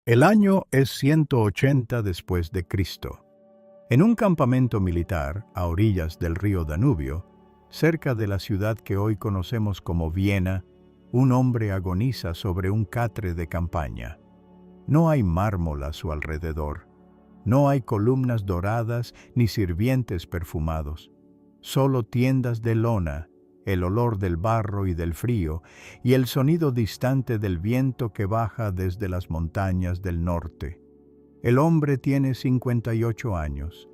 El año es 180 después de Cristo. En un campamento militar a orillas del río Danubio, cerca de la ciudad que hoy conocemos como Viena, un hombre agoniza sobre un catre de campaña. No hay mármol a su alrededor. No hay columnas doradas ni sirvientes perfumados. Solo tiendas de lona, el olor del barro y del frío, y el sonido distante del viento que baja desde las montañas del norte. El hombre tiene 58 años.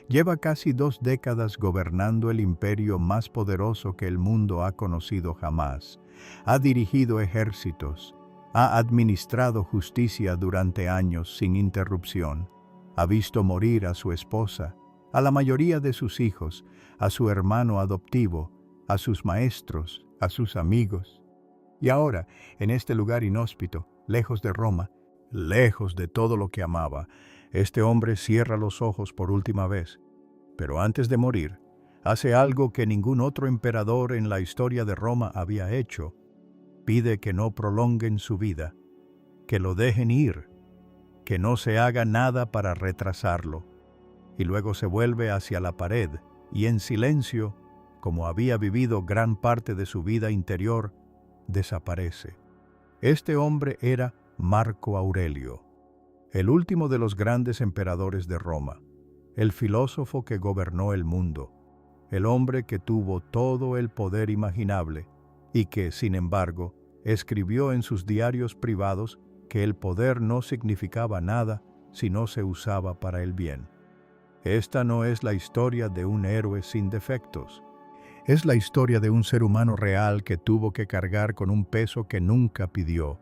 Lleva casi 2 décadas gobernando el imperio más poderoso que el mundo ha conocido jamás. Ha dirigido ejércitos. Ha administrado justicia durante años sin interrupción. Ha visto morir a su esposa, a la mayoría de sus hijos, a su hermano adoptivo, a sus maestros, a sus amigos. Y ahora, en este lugar inhóspito, lejos de Roma, lejos de todo lo que amaba, este hombre cierra los ojos por última vez. Pero antes de morir, hace algo que ningún otro emperador en la historia de Roma había hecho. Pide que no prolonguen su vida, que lo dejen ir, que no se haga nada para retrasarlo. Y luego se vuelve hacia la pared y en silencio, como había vivido gran parte de su vida interior, desaparece. Este hombre era Marco Aurelio, el último de los grandes emperadores de Roma, el filósofo que gobernó el mundo, el hombre que tuvo todo el poder imaginable y que, sin embargo, escribió en sus diarios privados que el poder no significaba nada si no se usaba para el bien. Esta no es la historia de un héroe sin defectos. Es la historia de un ser humano real que tuvo que cargar con un peso que nunca pidió,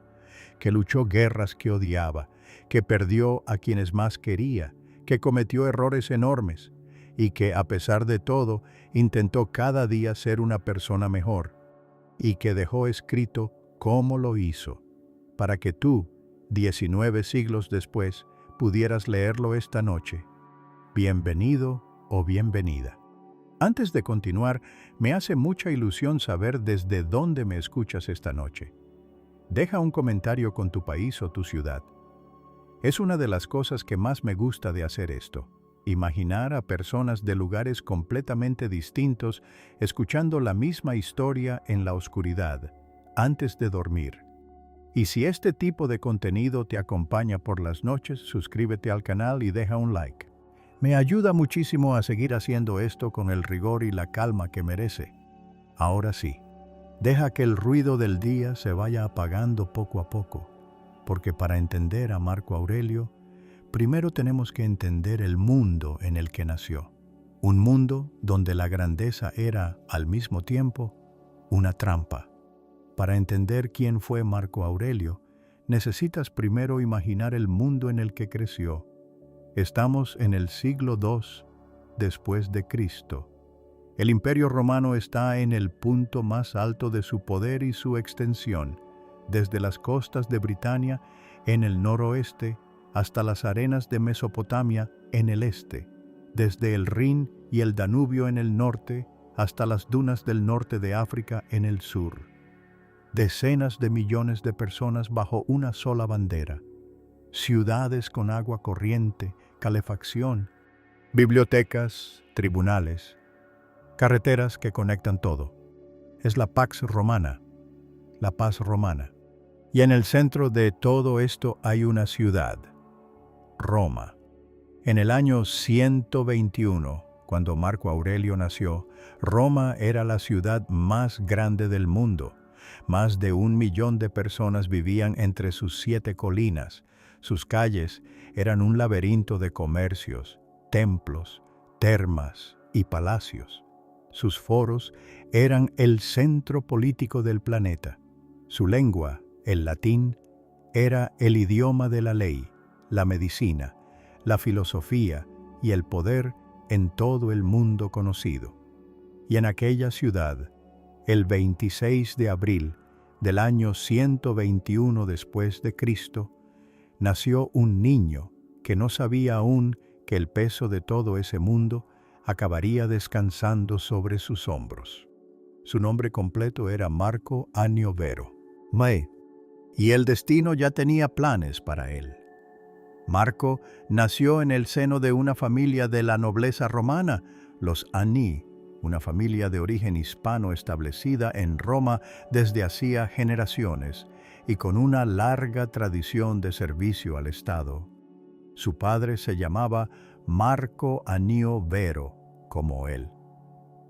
que luchó guerras que odiaba, que perdió a quienes más quería, que cometió errores enormes y que, a pesar de todo, intentó cada día ser una persona mejor y que dejó escrito cómo lo hizo, para que tú, 19 siglos después, pudieras leerlo esta noche. Bienvenido o bienvenida. Antes de continuar, me hace mucha ilusión saber desde dónde me escuchas esta noche. Deja un comentario con tu país o tu ciudad. Es una de las cosas que más me gusta de hacer esto. Imaginar a personas de lugares completamente distintos escuchando la misma historia en la oscuridad, antes de dormir. Y si este tipo de contenido te acompaña por las noches, suscríbete al canal y deja un like. Me ayuda muchísimo a seguir haciendo esto con el rigor y la calma que merece. Ahora sí, deja que el ruido del día se vaya apagando poco a poco, porque para entender a Marco Aurelio, primero tenemos que entender el mundo en el que nació. Un mundo donde la grandeza era, al mismo tiempo, una trampa. Para entender quién fue Marco Aurelio, necesitas primero imaginar el mundo en el que creció. Estamos en el siglo II después de Cristo. El Imperio Romano está en el punto más alto de su poder y su extensión, desde las costas de Britania en el noroeste hasta las arenas de Mesopotamia en el este, desde el Rin y el Danubio en el norte hasta las dunas del norte de África en el sur. Decenas de millones de personas bajo una sola bandera. Ciudades con agua corriente, calefacción, bibliotecas, tribunales, carreteras que conectan todo. Es la Pax Romana, la paz romana. Y en el centro de todo esto hay una ciudad, Roma. En el año 121, cuando Marco Aurelio nació, Roma era la ciudad más grande del mundo. Más de 1 millón de personas vivían entre sus 7 colinas. Sus calles eran un laberinto de comercios, templos, termas y palacios. Sus foros eran el centro político del planeta. Su lengua, el latín, era el idioma de la ley, la medicina, la filosofía y el poder en todo el mundo conocido. Y en aquella ciudad, el 26 de abril del año 121 después de Cristo, nació un niño que no sabía aún que el peso de todo ese mundo acabaría descansando sobre sus hombros. Su nombre completo era Marco Annio Vero, y el destino ya tenía planes para él. Marco nació en el seno de una familia de la nobleza romana, los Ani, una familia de origen hispano establecida en Roma desde hacía generaciones y con una larga tradición de servicio al Estado. Su padre se llamaba Marco Annio Vero, como él,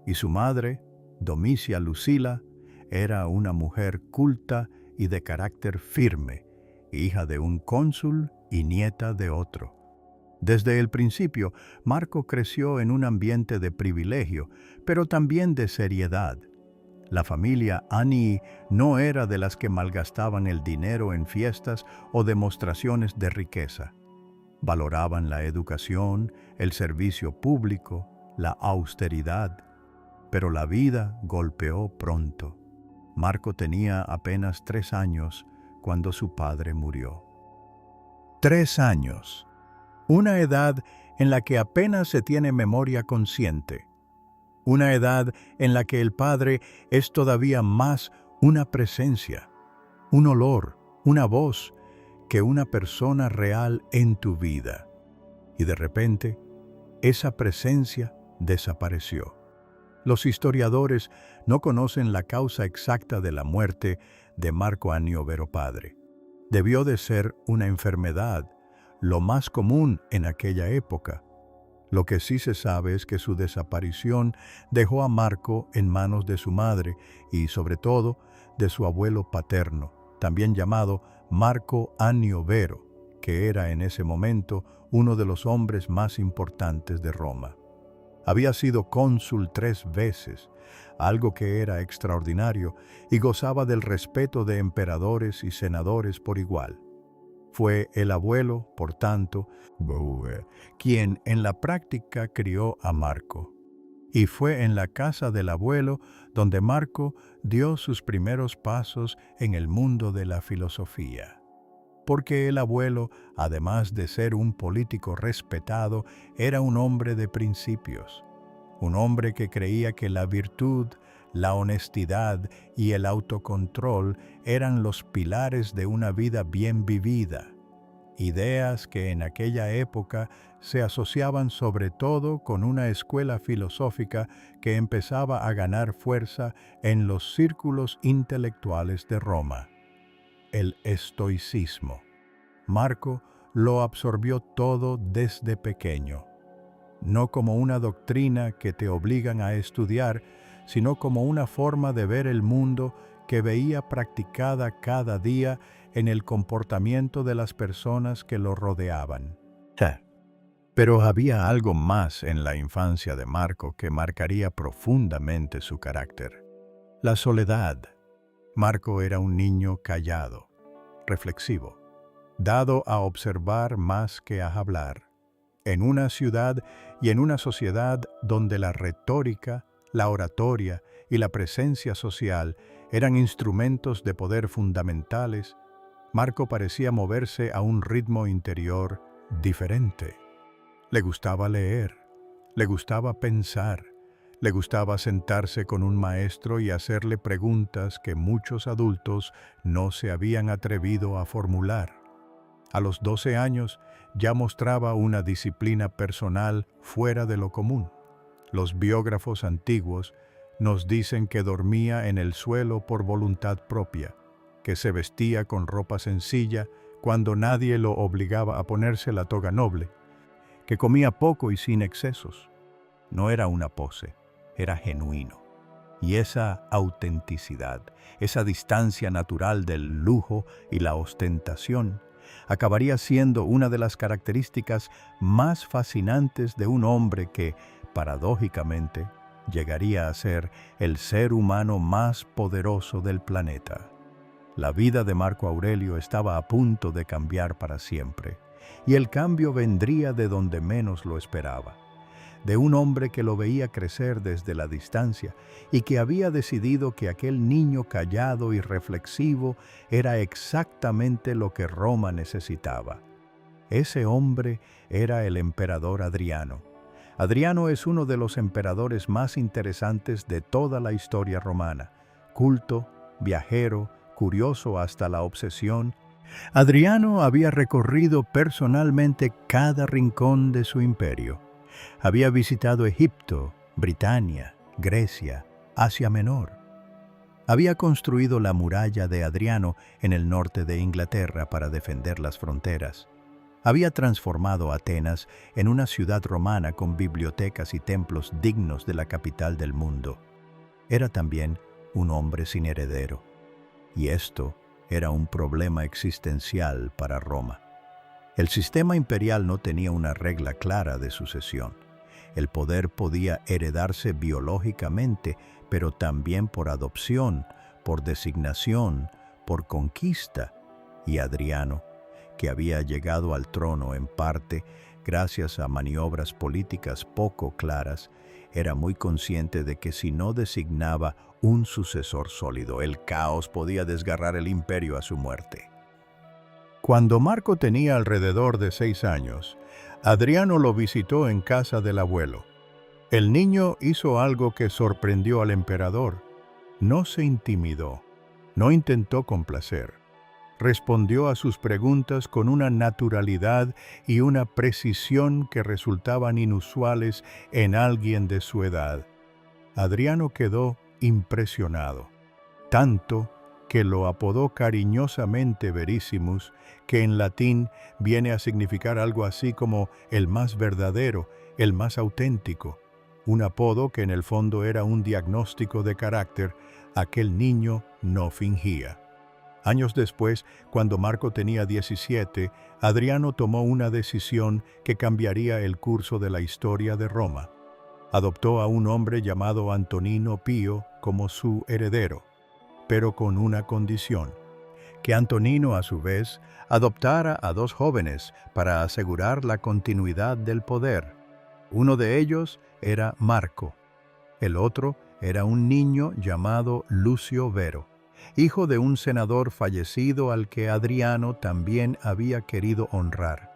y su madre, Domicia Lucila, era una mujer culta y de carácter firme, hija de un cónsul y nieta de otro. Desde el principio, Marco creció en un ambiente de privilegio, pero también de seriedad. La familia Ani no era de las que malgastaban el dinero en fiestas o demostraciones de riqueza. Valoraban la educación, el servicio público, la austeridad. Pero la vida golpeó pronto. Marco tenía apenas 3 años cuando su padre murió. 3 años. Una edad en la que apenas se tiene memoria consciente. Una edad en la que el padre es todavía más una presencia, un olor, una voz, que una persona real en tu vida. Y de repente, esa presencia desapareció. Los historiadores no conocen la causa exacta de la muerte de Marco Annio Vero padre. Debió de ser una enfermedad, lo más común en aquella época. Lo que sí se sabe es que su desaparición dejó a Marco en manos de su madre y, sobre todo, de su abuelo paterno, también llamado Marco Annio Vero, que era en ese momento uno de los hombres más importantes de Roma. Había sido cónsul 3 veces, algo que era extraordinario, y gozaba del respeto de emperadores y senadores por igual. Fue el abuelo, por tanto, quien en la práctica crió a Marco. Y fue en la casa del abuelo donde Marco dio sus primeros pasos en el mundo de la filosofía. Porque el abuelo, además de ser un político respetado, era un hombre de principios. Un hombre que creía que la virtud, la honestidad y el autocontrol eran los pilares de una vida bien vivida. Ideas que en aquella época se asociaban sobre todo con una escuela filosófica que empezaba a ganar fuerza en los círculos intelectuales de Roma. El estoicismo. Marco lo absorbió todo desde pequeño, no como una doctrina que te obligan a estudiar, sino como una forma de ver el mundo que veía practicada cada día en el comportamiento de las personas que lo rodeaban. Pero había algo más en la infancia de Marco que marcaría profundamente su carácter: la soledad. Marco era un niño callado, reflexivo, dado a observar más que a hablar. En una ciudad y en una sociedad donde la retórica, la oratoria y la presencia social eran instrumentos de poder fundamentales, Marco parecía moverse a un ritmo interior diferente. Le gustaba leer, le gustaba pensar, le gustaba sentarse con un maestro y hacerle preguntas que muchos adultos no se habían atrevido a formular. A los 12 años ya mostraba una disciplina personal fuera de lo común. Los biógrafos antiguos nos dicen que dormía en el suelo por voluntad propia, que se vestía con ropa sencilla cuando nadie lo obligaba a ponerse la toga noble, que comía poco y sin excesos. No era una pose, era genuino. Y esa autenticidad, esa distancia natural del lujo y la ostentación, acabaría siendo una de las características más fascinantes de un hombre que, paradójicamente, llegaría a ser el ser humano más poderoso del planeta. La vida de Marco Aurelio estaba a punto de cambiar para siempre, y el cambio vendría de donde menos lo esperaba, de un hombre que lo veía crecer desde la distancia y que había decidido que aquel niño callado y reflexivo era exactamente lo que Roma necesitaba. Ese hombre era el emperador Adriano. Adriano es uno de los emperadores más interesantes de toda la historia romana, culto, viajero, curioso hasta la obsesión, Adriano había recorrido personalmente cada rincón de su imperio. Había visitado Egipto, Britania, Grecia, Asia Menor. Había construido la muralla de Adriano en el norte de Inglaterra para defender las fronteras. Había transformado Atenas en una ciudad romana con bibliotecas y templos dignos de la capital del mundo. Era también un hombre sin heredero. Y esto era un problema existencial para Roma. El sistema imperial no tenía una regla clara de sucesión. El poder podía heredarse biológicamente, pero también por adopción, por designación, por conquista. Y Adriano, que había llegado al trono en parte gracias a maniobras políticas poco claras, era muy consciente de que si no designaba un sucesor sólido, el caos podía desgarrar el imperio a su muerte. Cuando Marco tenía alrededor de 6 años, Adriano lo visitó en casa del abuelo. El niño hizo algo que sorprendió al emperador. No se intimidó, no intentó complacer. Respondió a sus preguntas con una naturalidad y una precisión que resultaban inusuales en alguien de su edad. Adriano quedó impresionado, tanto que lo apodó cariñosamente Verissimus, que en latín viene a significar algo así como el más verdadero, el más auténtico, un apodo que en el fondo era un diagnóstico de carácter. Aquel niño no fingía. Años después, cuando Marco tenía 17, Adriano tomó una decisión que cambiaría el curso de la historia de Roma. Adoptó a un hombre llamado Antonino Pío como su heredero, pero con una condición: que Antonino, a su vez, adoptara a 2 jóvenes para asegurar la continuidad del poder. Uno de ellos era Marco. El otro era un niño llamado Lucio Vero, hijo de un senador fallecido al que Adriano también había querido honrar.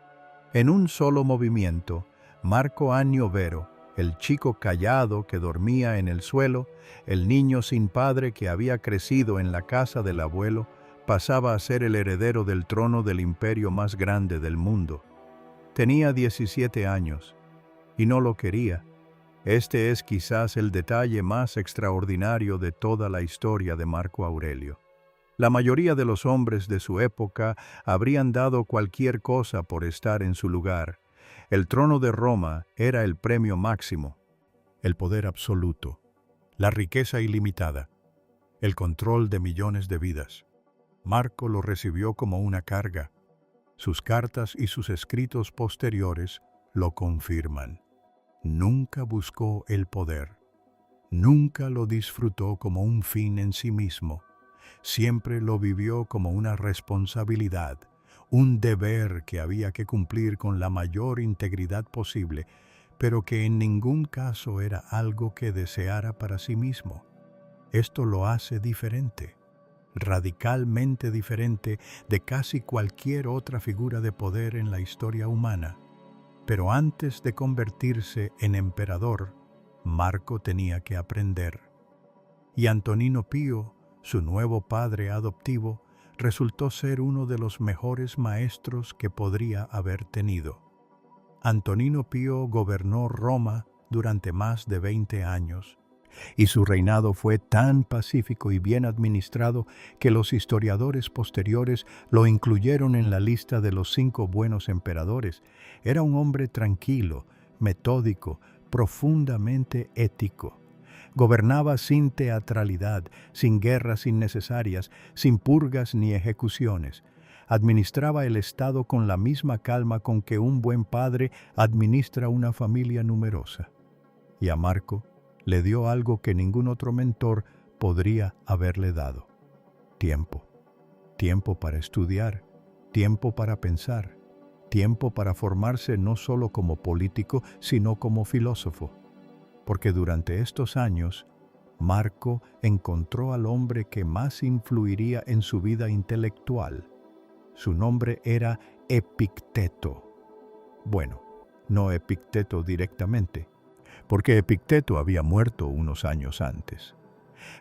En un solo movimiento, Marco Annio Vero, el chico callado que dormía en el suelo, el niño sin padre que había crecido en la casa del abuelo, pasaba a ser el heredero del trono del imperio más grande del mundo. Tenía 17 años y no lo quería. Este es quizás el detalle más extraordinario de toda la historia de Marco Aurelio. La mayoría de los hombres de su época habrían dado cualquier cosa por estar en su lugar. El trono de Roma era el premio máximo, el poder absoluto, la riqueza ilimitada, el control de millones de vidas. Marco lo recibió como una carga. Sus cartas y sus escritos posteriores lo confirman. Nunca buscó el poder. Nunca lo disfrutó como un fin en sí mismo. Siempre lo vivió como una responsabilidad, un deber que había que cumplir con la mayor integridad posible, pero que en ningún caso era algo que deseara para sí mismo. Esto lo hace diferente, radicalmente diferente de casi cualquier otra figura de poder en la historia humana. Pero antes de convertirse en emperador, Marco tenía que aprender. Y Antonino Pío, su nuevo padre adoptivo, resultó ser uno de los mejores maestros que podría haber tenido. Antonino Pío gobernó Roma durante más de 20 años, y su reinado fue tan pacífico y bien administrado que los historiadores posteriores lo incluyeron en la lista de los 5 buenos emperadores. Era un hombre tranquilo, metódico, profundamente ético. Gobernaba sin teatralidad, sin guerras innecesarias, sin purgas ni ejecuciones. Administraba el Estado con la misma calma con que un buen padre administra una familia numerosa. Y a Marco le dio algo que ningún otro mentor podría haberle dado: tiempo. Tiempo para estudiar, tiempo para pensar, tiempo para formarse no solo como político, sino como filósofo. Porque durante estos años, Marco encontró al hombre que más influiría en su vida intelectual. Su nombre era Epicteto. Bueno, no Epicteto directamente, porque Epicteto había muerto unos años antes.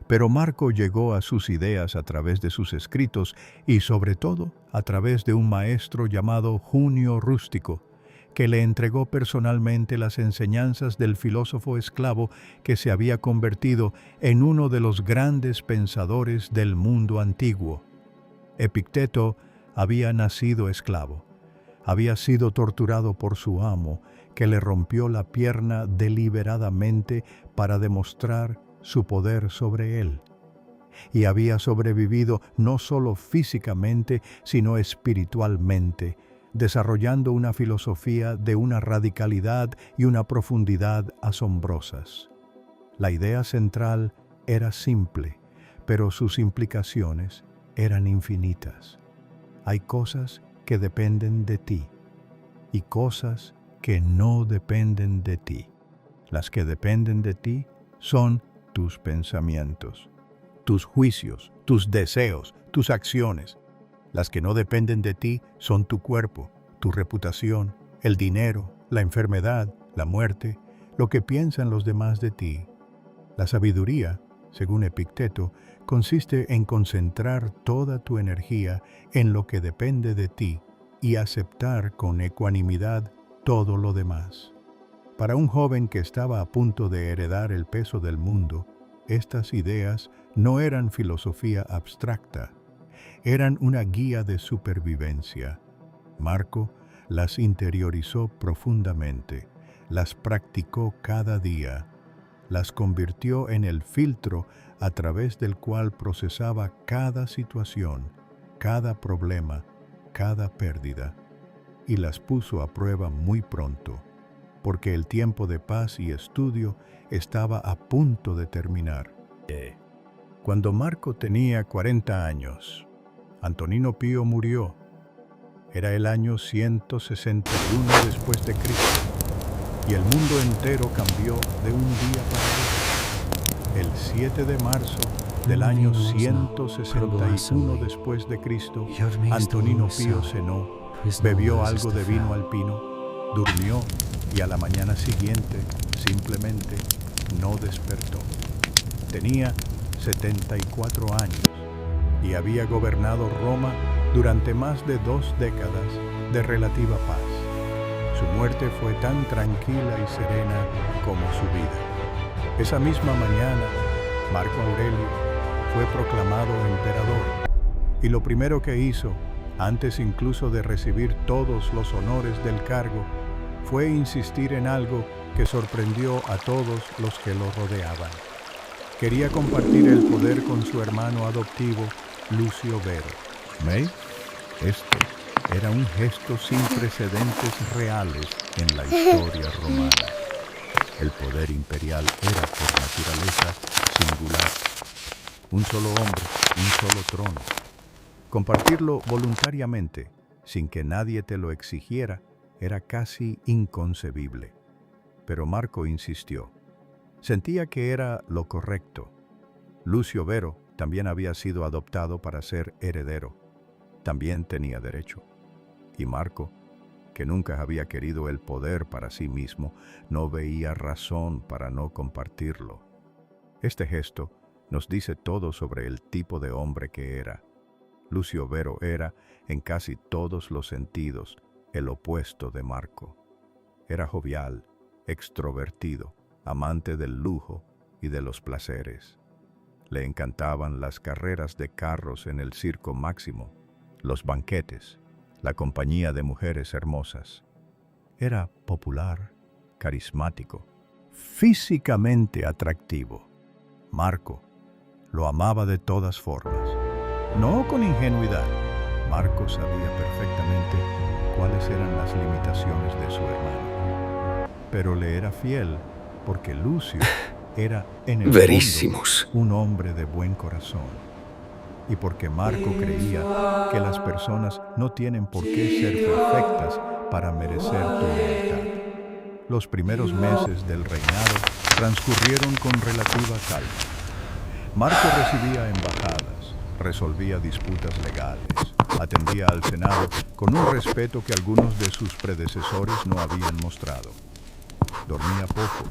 Pero Marco llegó a sus ideas a través de sus escritos y sobre todo a través de un maestro llamado Junio Rústico, que le entregó personalmente las enseñanzas del filósofo esclavo que se había convertido en uno de los grandes pensadores del mundo antiguo. Epicteto había nacido esclavo. Había sido torturado por su amo, que le rompió la pierna deliberadamente para demostrar su poder sobre él. Y había sobrevivido no solo físicamente, sino espiritualmente, desarrollando una filosofía de una radicalidad y una profundidad asombrosas. La idea central era simple, pero sus implicaciones eran infinitas. Hay cosas que dependen de ti y cosas que no dependen de ti. Las que dependen de ti son tus pensamientos, tus juicios, tus deseos, tus acciones. Las que no dependen de ti son tu cuerpo, tu reputación, el dinero, la enfermedad, la muerte, lo que piensan los demás de ti. La sabiduría, según Epicteto, consiste en concentrar toda tu energía en lo que depende de ti y aceptar con ecuanimidad todo lo demás. Para un joven que estaba a punto de heredar el peso del mundo, estas ideas no eran filosofía abstracta, eran una guía de supervivencia. Marco las interiorizó profundamente, las practicó cada día, las convirtió en el filtro a través del cual procesaba cada situación, cada problema, cada pérdida, y las puso a prueba muy pronto, porque el tiempo de paz y estudio estaba a punto de terminar. Cuando Marco tenía 40 años, Antonino Pío murió. Era el año 161 después de Cristo, y el mundo entero cambió de un día para otro. El 7 de marzo del año 161 después de Cristo, Antonino Pío cenó, bebió algo de vino alpino, durmió y a la mañana siguiente simplemente no despertó. Tenía 74 años y había gobernado Roma durante más de 2 décadas de relativa paz. Su muerte fue tan tranquila y serena como su vida. Esa misma mañana, Marco Aurelio fue proclamado emperador, y lo primero que hizo, antes incluso de recibir todos los honores del cargo, fue insistir en algo que sorprendió a todos los que lo rodeaban. Quería compartir el poder con su hermano adoptivo, Lucio Vero. ¿Veis? Esto era un gesto sin precedentes reales en la historia romana. El poder imperial era por naturaleza singular. Un solo hombre, un solo trono. Compartirlo voluntariamente, sin que nadie te lo exigiera, era casi inconcebible. Pero Marco insistió. Sentía que era lo correcto. Lucio Vero también había sido adoptado para ser heredero. También tenía derecho. Y Marco, que nunca había querido el poder para sí mismo, no veía razón para no compartirlo. Este gesto nos dice todo sobre el tipo de hombre que era. Lucio Vero era, en casi todos los sentidos, el opuesto de Marco. Era jovial, extrovertido, amante del lujo y de los placeres. Le encantaban las carreras de carros en el Circo Máximo, los banquetes, la compañía de mujeres hermosas. Era popular, carismático, físicamente atractivo. Marco lo amaba de todas formas, no con ingenuidad. Marco sabía perfectamente cuáles eran las limitaciones de su hermano, pero le era fiel porque Lucio era en el fondo un hombre de buen corazón, y porque Marco creía que las personas no tienen por qué ser perfectas para merecer tu lealtad. Los primeros meses del reinado transcurrieron con relativa calma. Marco recibía embajadas, resolvía disputas legales, atendía al Senado con un respeto que algunos de sus predecesores no habían mostrado. Dormía poco,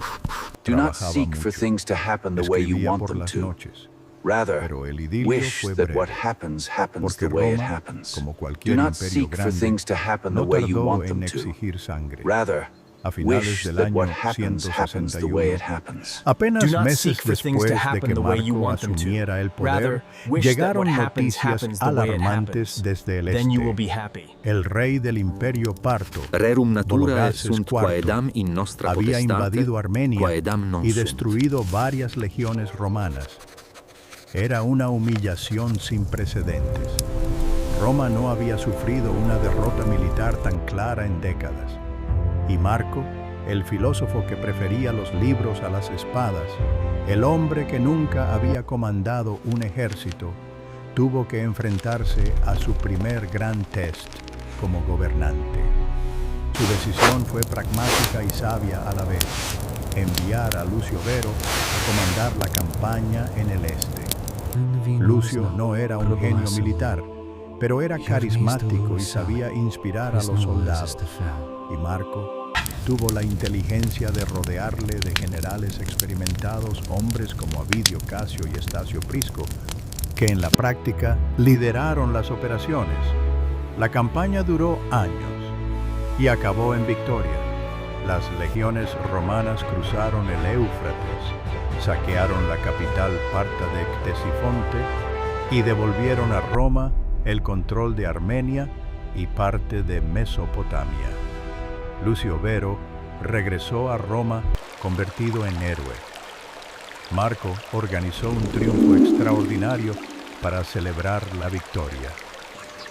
Do not Trabajaba seek for mucho. things to happen the way you Escribía want por them las to. noches. Rather, Pero el idilio wish fue that what breve, happens happens porque the way it Roma, happens. como Do cualquier not imperio seek for grande, things to happen the no way you tardó want en them to. exigir sangre. Rather, A finales wish del that what año happens happens the way it 161, happens. apenas Do not meses seek for things después to de happen que the way you Marco want them to. asumiera el poder, Rather, wish that llegaron what happens noticias happens the way it alarmantes happens. desde el Then you will be este. happy. El rey del imperio parto, Rerum naturae Vologases sunt IV, quaedam in nostra había potestate, invadido Armenia quaedam non y sunt. destruido varias legiones romanas. Era una humillación sin precedentes. Roma no había sufrido una derrota militar tan clara en décadas. Y Marco, el filósofo que prefería los libros a las espadas, el hombre que nunca había comandado un ejército, tuvo que enfrentarse a su primer gran test como gobernante. Su decisión fue pragmática y sabia a la vez: enviar a Lucio Vero a comandar la campaña en el este. Lucio no era un genio militar, pero era carismático y sabía inspirar a los soldados. Y Marco tuvo la inteligencia de rodearle de generales experimentados, hombres como Avidio Casio y Estacio Prisco, que en la práctica lideraron las operaciones. La campaña duró años y acabó en victoria. Las legiones romanas cruzaron el Éufrates, saquearon la capital Parta de Ctesifonte y devolvieron a Roma el control de Armenia y parte de Mesopotamia. Lucio Vero regresó a Roma convertido en héroe. Marco organizó un triunfo extraordinario para celebrar la victoria.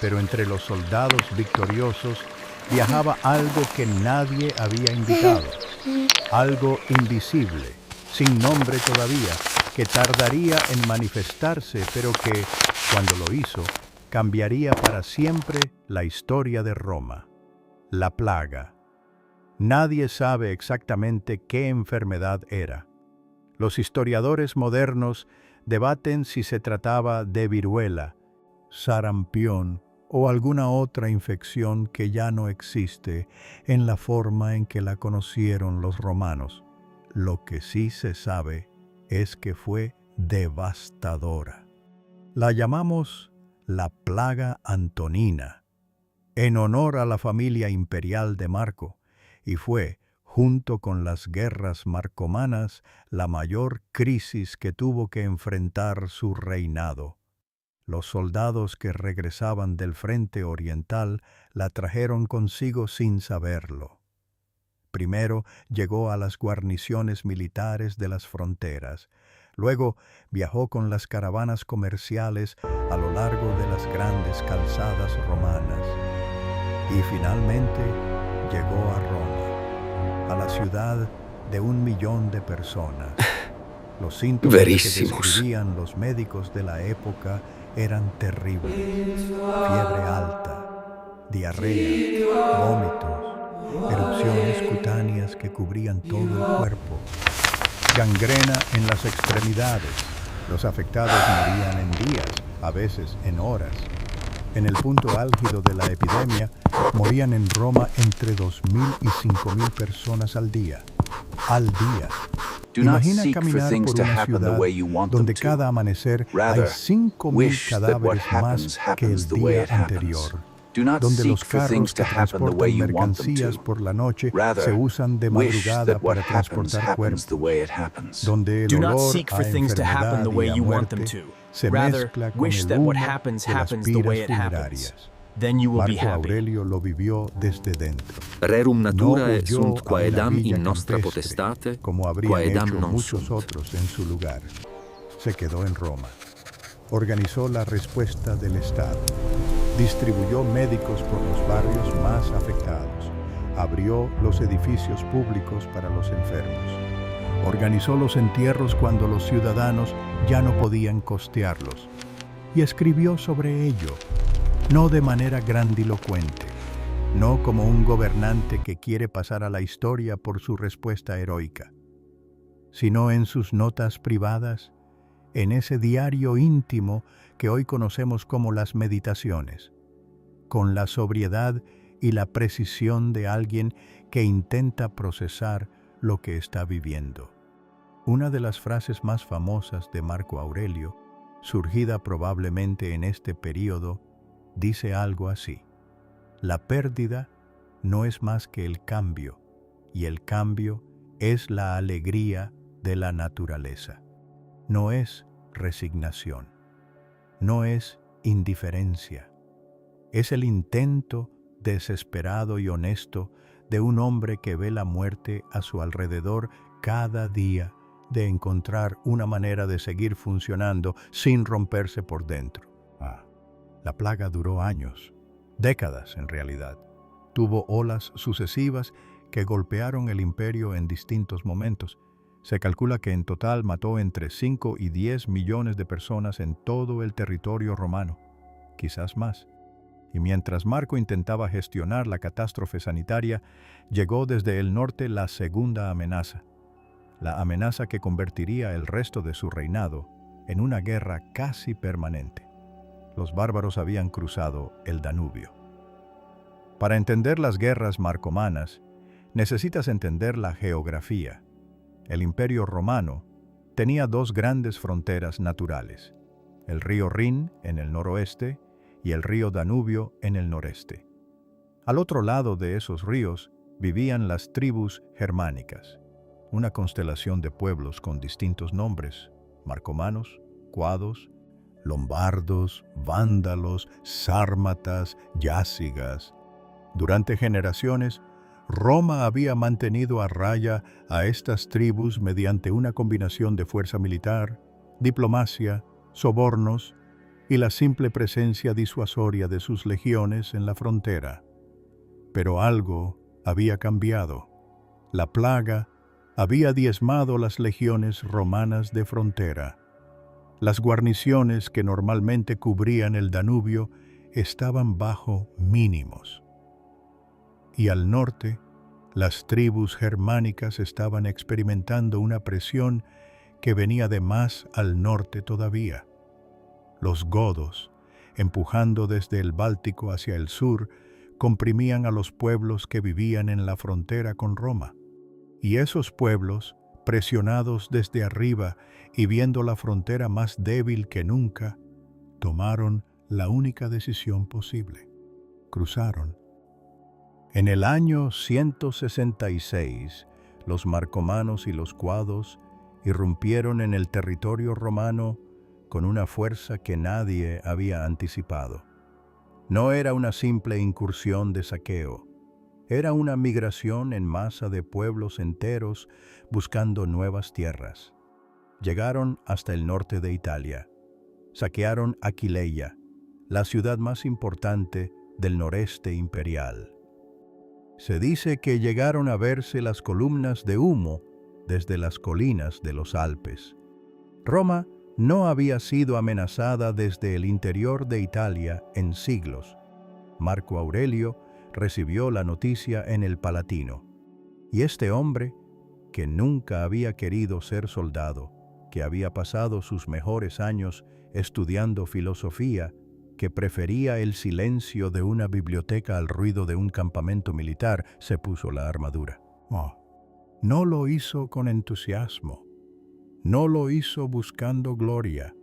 Pero entre los soldados victoriosos viajaba algo que nadie había indicado, algo invisible, sin nombre todavía, que tardaría en manifestarse, pero que, cuando lo hizo, cambiaría para siempre la historia de Roma: la plaga. Nadie sabe exactamente qué enfermedad era. Los historiadores modernos debaten si se trataba de viruela, sarampión o alguna otra infección que ya no existe en la forma en que la conocieron los romanos. Lo que sí se sabe es que fue devastadora. La llamamos la plaga antonina, en honor a la familia imperial de Marco, y fue, junto con las guerras marcomanas, la mayor crisis que tuvo que enfrentar su reinado. Los soldados que regresaban del frente oriental la trajeron consigo sin saberlo. Primero llegó a las guarniciones militares de las fronteras. Luego viajó con las caravanas comerciales a lo largo de las grandes calzadas romanas. Y finalmente llegó a Roma, a la ciudad de 1 millón de personas. Los síntomas que describían los médicos de la época eran terribles: fiebre alta, diarrea, vómitos, erupciones cutáneas que cubrían todo el cuerpo, gangrena en las extremidades. Los afectados morían en días, a veces en horas. En el punto álgido de la epidemia, morían en Roma entre 2.000 y 5.000 personas al día. Do not Imagina seek for caminar things por to una happen the ciudad way you want donde them cada to. amanecer hay Rather, 5.000 wish that what cadáveres happens más que el happens the way día it happens. anterior. Do not Donde seek los for carros things que to happen the way transportan you want them mercancías to. por la noche Rather, se usan de wish madrugada that what para happens transportar happens the cuerpos. way it happens. Donde el Do not olor seek a for things to happen the enfermedad way y a you want them muerte to. se Rather, mezcla con wish el that what humo happens de las happens the way piras it happens. funerarias. Then you will be Marco happy. Aurelio lo vivió desde dentro. Rerum No naturae huyó sunt a una quaedam villa in nostra campestre, potestate, como habrían quaedam hecho non muchos sunt. otros en su lugar. Se quedó en Roma. Organizó la respuesta del Estado. Distribuyó médicos por los barrios más afectados. Abrió los edificios públicos para los enfermos. Organizó los entierros cuando los ciudadanos ya no podían costearlos. Y escribió sobre ello, no de manera grandilocuente, no como un gobernante que quiere pasar a la historia por su respuesta heroica, sino en sus notas privadas, en ese diario íntimo que hoy conocemos como las Meditaciones, con la sobriedad y la precisión de alguien que intenta procesar lo que está viviendo. Una de las frases más famosas de Marco Aurelio, surgida probablemente en este período, dice algo así: la pérdida no es más que el cambio, y el cambio es la alegría de la naturaleza. No es resignación, no es indiferencia, es el intento desesperado y honesto de un hombre que ve la muerte a su alrededor cada día, de encontrar una manera de seguir funcionando sin romperse por dentro. La plaga duró años, décadas en realidad. Tuvo olas sucesivas que golpearon el imperio en distintos momentos. Se calcula que en total mató entre 5 y 10 millones de personas en todo el territorio romano, quizás más. Y mientras Marco intentaba gestionar la catástrofe sanitaria, llegó desde el norte la segunda amenaza, la amenaza que convertiría el resto de su reinado en una guerra casi permanente. Los bárbaros habían cruzado el Danubio. Para entender las guerras marcomanas, necesitas entender la geografía. El Imperio Romano tenía dos grandes fronteras naturales, el río Rin en el noroeste y el río Danubio en el noreste. Al otro lado de esos ríos vivían las tribus germánicas, una constelación de pueblos con distintos nombres: marcomanos, cuados, lombardos, vándalos, sármatas, yácigas. Durante generaciones, Roma había mantenido a raya a estas tribus mediante una combinación de fuerza militar, diplomacia, sobornos y la simple presencia disuasoria de sus legiones en la frontera. Pero algo había cambiado. La plaga había diezmado las legiones romanas de frontera. Las guarniciones que normalmente cubrían el Danubio estaban bajo mínimos. Y al norte, las tribus germánicas estaban experimentando una presión que venía de más al norte todavía. Los godos, empujando desde el Báltico hacia el sur, comprimían a los pueblos que vivían en la frontera con Roma. Y esos pueblos, presionados desde arriba y viendo la frontera más débil que nunca, tomaron la única decisión posible: cruzaron. En el año 166, los marcomanos y los cuados irrumpieron en el territorio romano con una fuerza que nadie había anticipado. No era una simple incursión de saqueo, era una migración en masa de pueblos enteros buscando nuevas tierras. Llegaron hasta el norte de Italia, saquearon Aquileia, la ciudad más importante del noreste imperial. Se dice que llegaron a verse las columnas de humo desde las colinas de los Alpes. Roma no había sido amenazada desde el interior de Italia en siglos. Marco Aurelio recibió la noticia en el Palatino. Y este hombre, que nunca había querido ser soldado, que había pasado sus mejores años estudiando filosofía, que prefería el silencio de una biblioteca al ruido de un campamento militar, se puso la armadura. No lo hizo con entusiasmo, no lo hizo buscando gloria,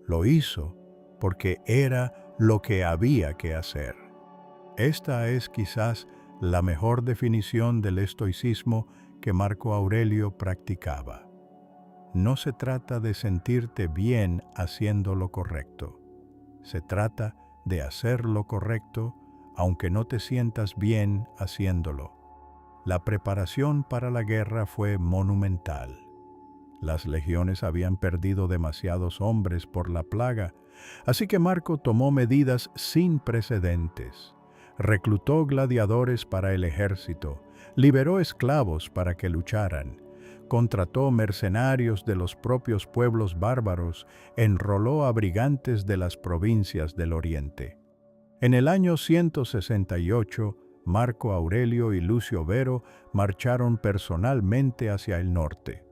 lo hizo porque era lo que había que hacer. Esta es quizás la mejor definición del estoicismo que Marco Aurelio practicaba. No se trata de sentirte bien haciendo lo correcto. Se trata de hacer lo correcto, aunque no te sientas bien haciéndolo. La preparación para la guerra fue monumental. Las legiones habían perdido demasiados hombres por la plaga, así que Marco tomó medidas sin precedentes. Reclutó gladiadores para el ejército, liberó esclavos para que lucharan, contrató mercenarios de los propios pueblos bárbaros, enroló a brigantes de las provincias del oriente. En el año 168, Marco Aurelio y Lucio Vero marcharon personalmente hacia el norte.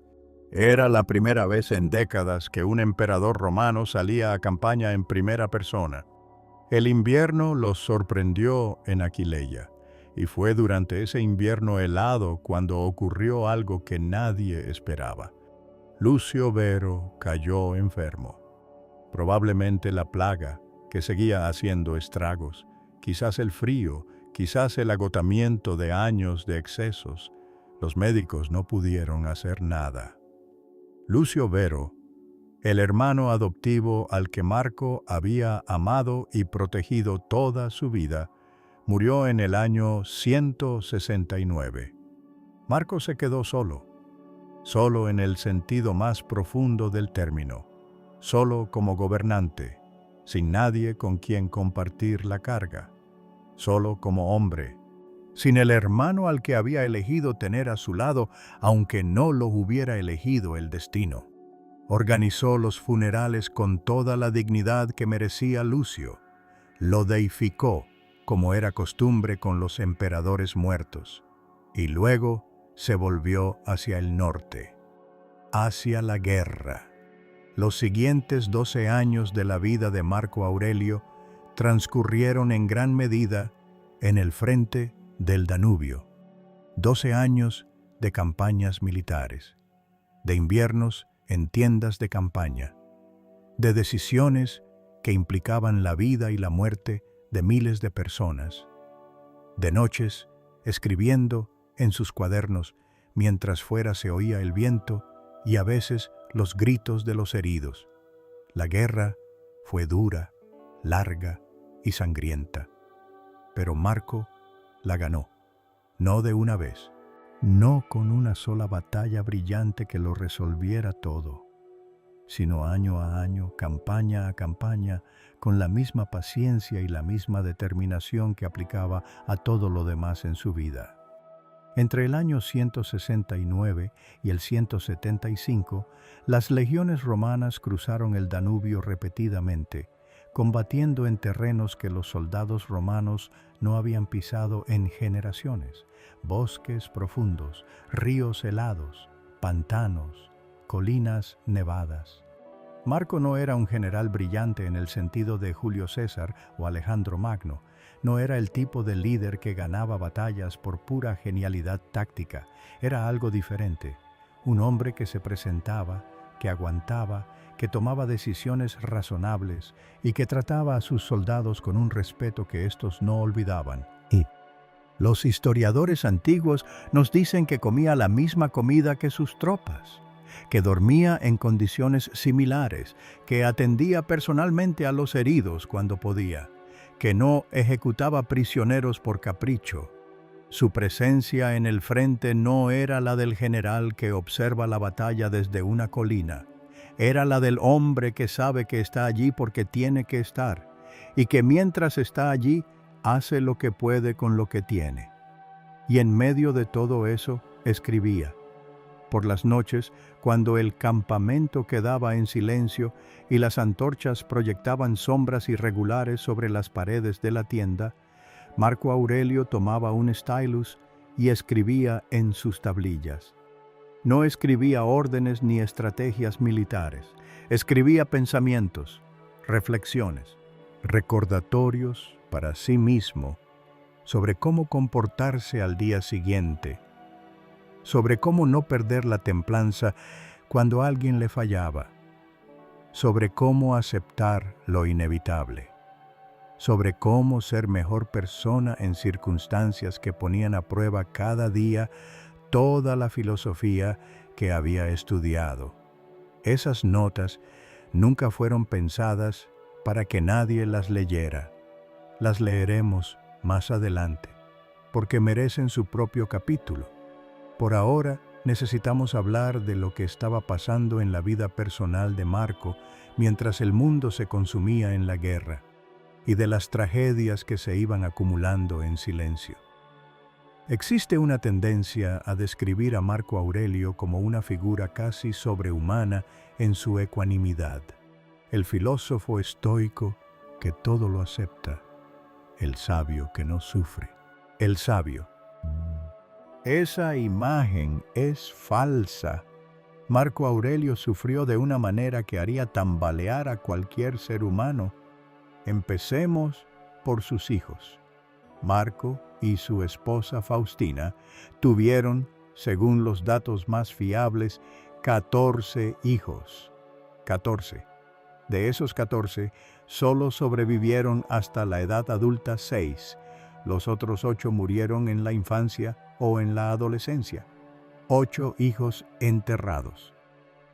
Era la primera vez en décadas que un emperador romano salía a campaña en primera persona. El invierno los sorprendió en Aquileia, y fue durante ese invierno helado cuando ocurrió algo que nadie esperaba. Lucio Vero cayó enfermo. Probablemente la plaga, que seguía haciendo estragos, quizás el frío, quizás el agotamiento de años de excesos. Los médicos no pudieron hacer nada. Lucio Vero, el hermano adoptivo al que Marco había amado y protegido toda su vida, murió en el año 169. Marco se quedó solo en el sentido más profundo del término, solo como gobernante, sin nadie con quien compartir la carga, solo como hombre, sin el hermano al que había elegido tener a su lado, aunque no lo hubiera elegido el destino. Organizó los funerales con toda la dignidad que merecía Lucio. Lo deificó, como era costumbre con los emperadores muertos, y luego se volvió hacia el norte, hacia la guerra. Los siguientes 12 años de la vida de Marco Aurelio transcurrieron en gran medida en el frente del Danubio. 12 años de campañas militares, de inviernos en tiendas de campaña, de decisiones que implicaban la vida y la muerte de miles de personas, de noches escribiendo en sus cuadernos mientras fuera se oía el viento y a veces los gritos de los heridos. La guerra fue dura, larga y sangrienta, pero Marco la ganó, no de una vez, no con una sola batalla brillante que lo resolviera todo, sino año a año, campaña a campaña, con la misma paciencia y la misma determinación que aplicaba a todo lo demás en su vida. Entre el año 169 y el 175, las legiones romanas cruzaron el Danubio repetidamente, combatiendo en terrenos que los soldados romanos no habían pisado en generaciones: bosques profundos, ríos helados, pantanos, colinas nevadas. Marco no era un general brillante en el sentido de Julio César o Alejandro Magno. No era el tipo de líder que ganaba batallas por pura genialidad táctica. Era algo diferente. Un hombre que se presentaba, que aguantaba, que tomaba decisiones razonables y que trataba a sus soldados con un respeto que estos no olvidaban. Y los historiadores antiguos nos dicen que comía la misma comida que sus tropas, que dormía en condiciones similares, que atendía personalmente a los heridos cuando podía, que no ejecutaba prisioneros por capricho. Su presencia en el frente no era la del general que observa la batalla desde una colina. Era la del hombre que sabe que está allí porque tiene que estar, y que mientras está allí, hace lo que puede con lo que tiene. Y en medio de todo eso, escribía. Por las noches, cuando el campamento quedaba en silencio y las antorchas proyectaban sombras irregulares sobre las paredes de la tienda, Marco Aurelio tomaba un stylus y escribía en sus tablillas. No escribía órdenes ni estrategias militares, escribía pensamientos, reflexiones, recordatorios para sí mismo sobre cómo comportarse al día siguiente, sobre cómo no perder la templanza cuando alguien le fallaba, sobre cómo aceptar lo inevitable, sobre cómo ser mejor persona en circunstancias que ponían a prueba cada día toda la filosofía que había estudiado. Esas notas nunca fueron pensadas para que nadie las leyera. Las leeremos más adelante, porque merecen su propio capítulo. Por ahora, necesitamos hablar de lo que estaba pasando en la vida personal de Marco mientras el mundo se consumía en la guerra, y de las tragedias que se iban acumulando en silencio. Existe una tendencia a describir a Marco Aurelio como una figura casi sobrehumana en su ecuanimidad, el filósofo estoico que todo lo acepta, el sabio que no sufre, el sabio. Esa imagen es falsa. Marco Aurelio sufrió de una manera que haría tambalear a cualquier ser humano. Empecemos por sus hijos. Marco y su esposa Faustina tuvieron, según los datos más fiables, 14 hijos. 14. De esos 14, solo sobrevivieron hasta la edad adulta 6. Los otros 8 murieron en la infancia o en la adolescencia. 8 hijos enterrados.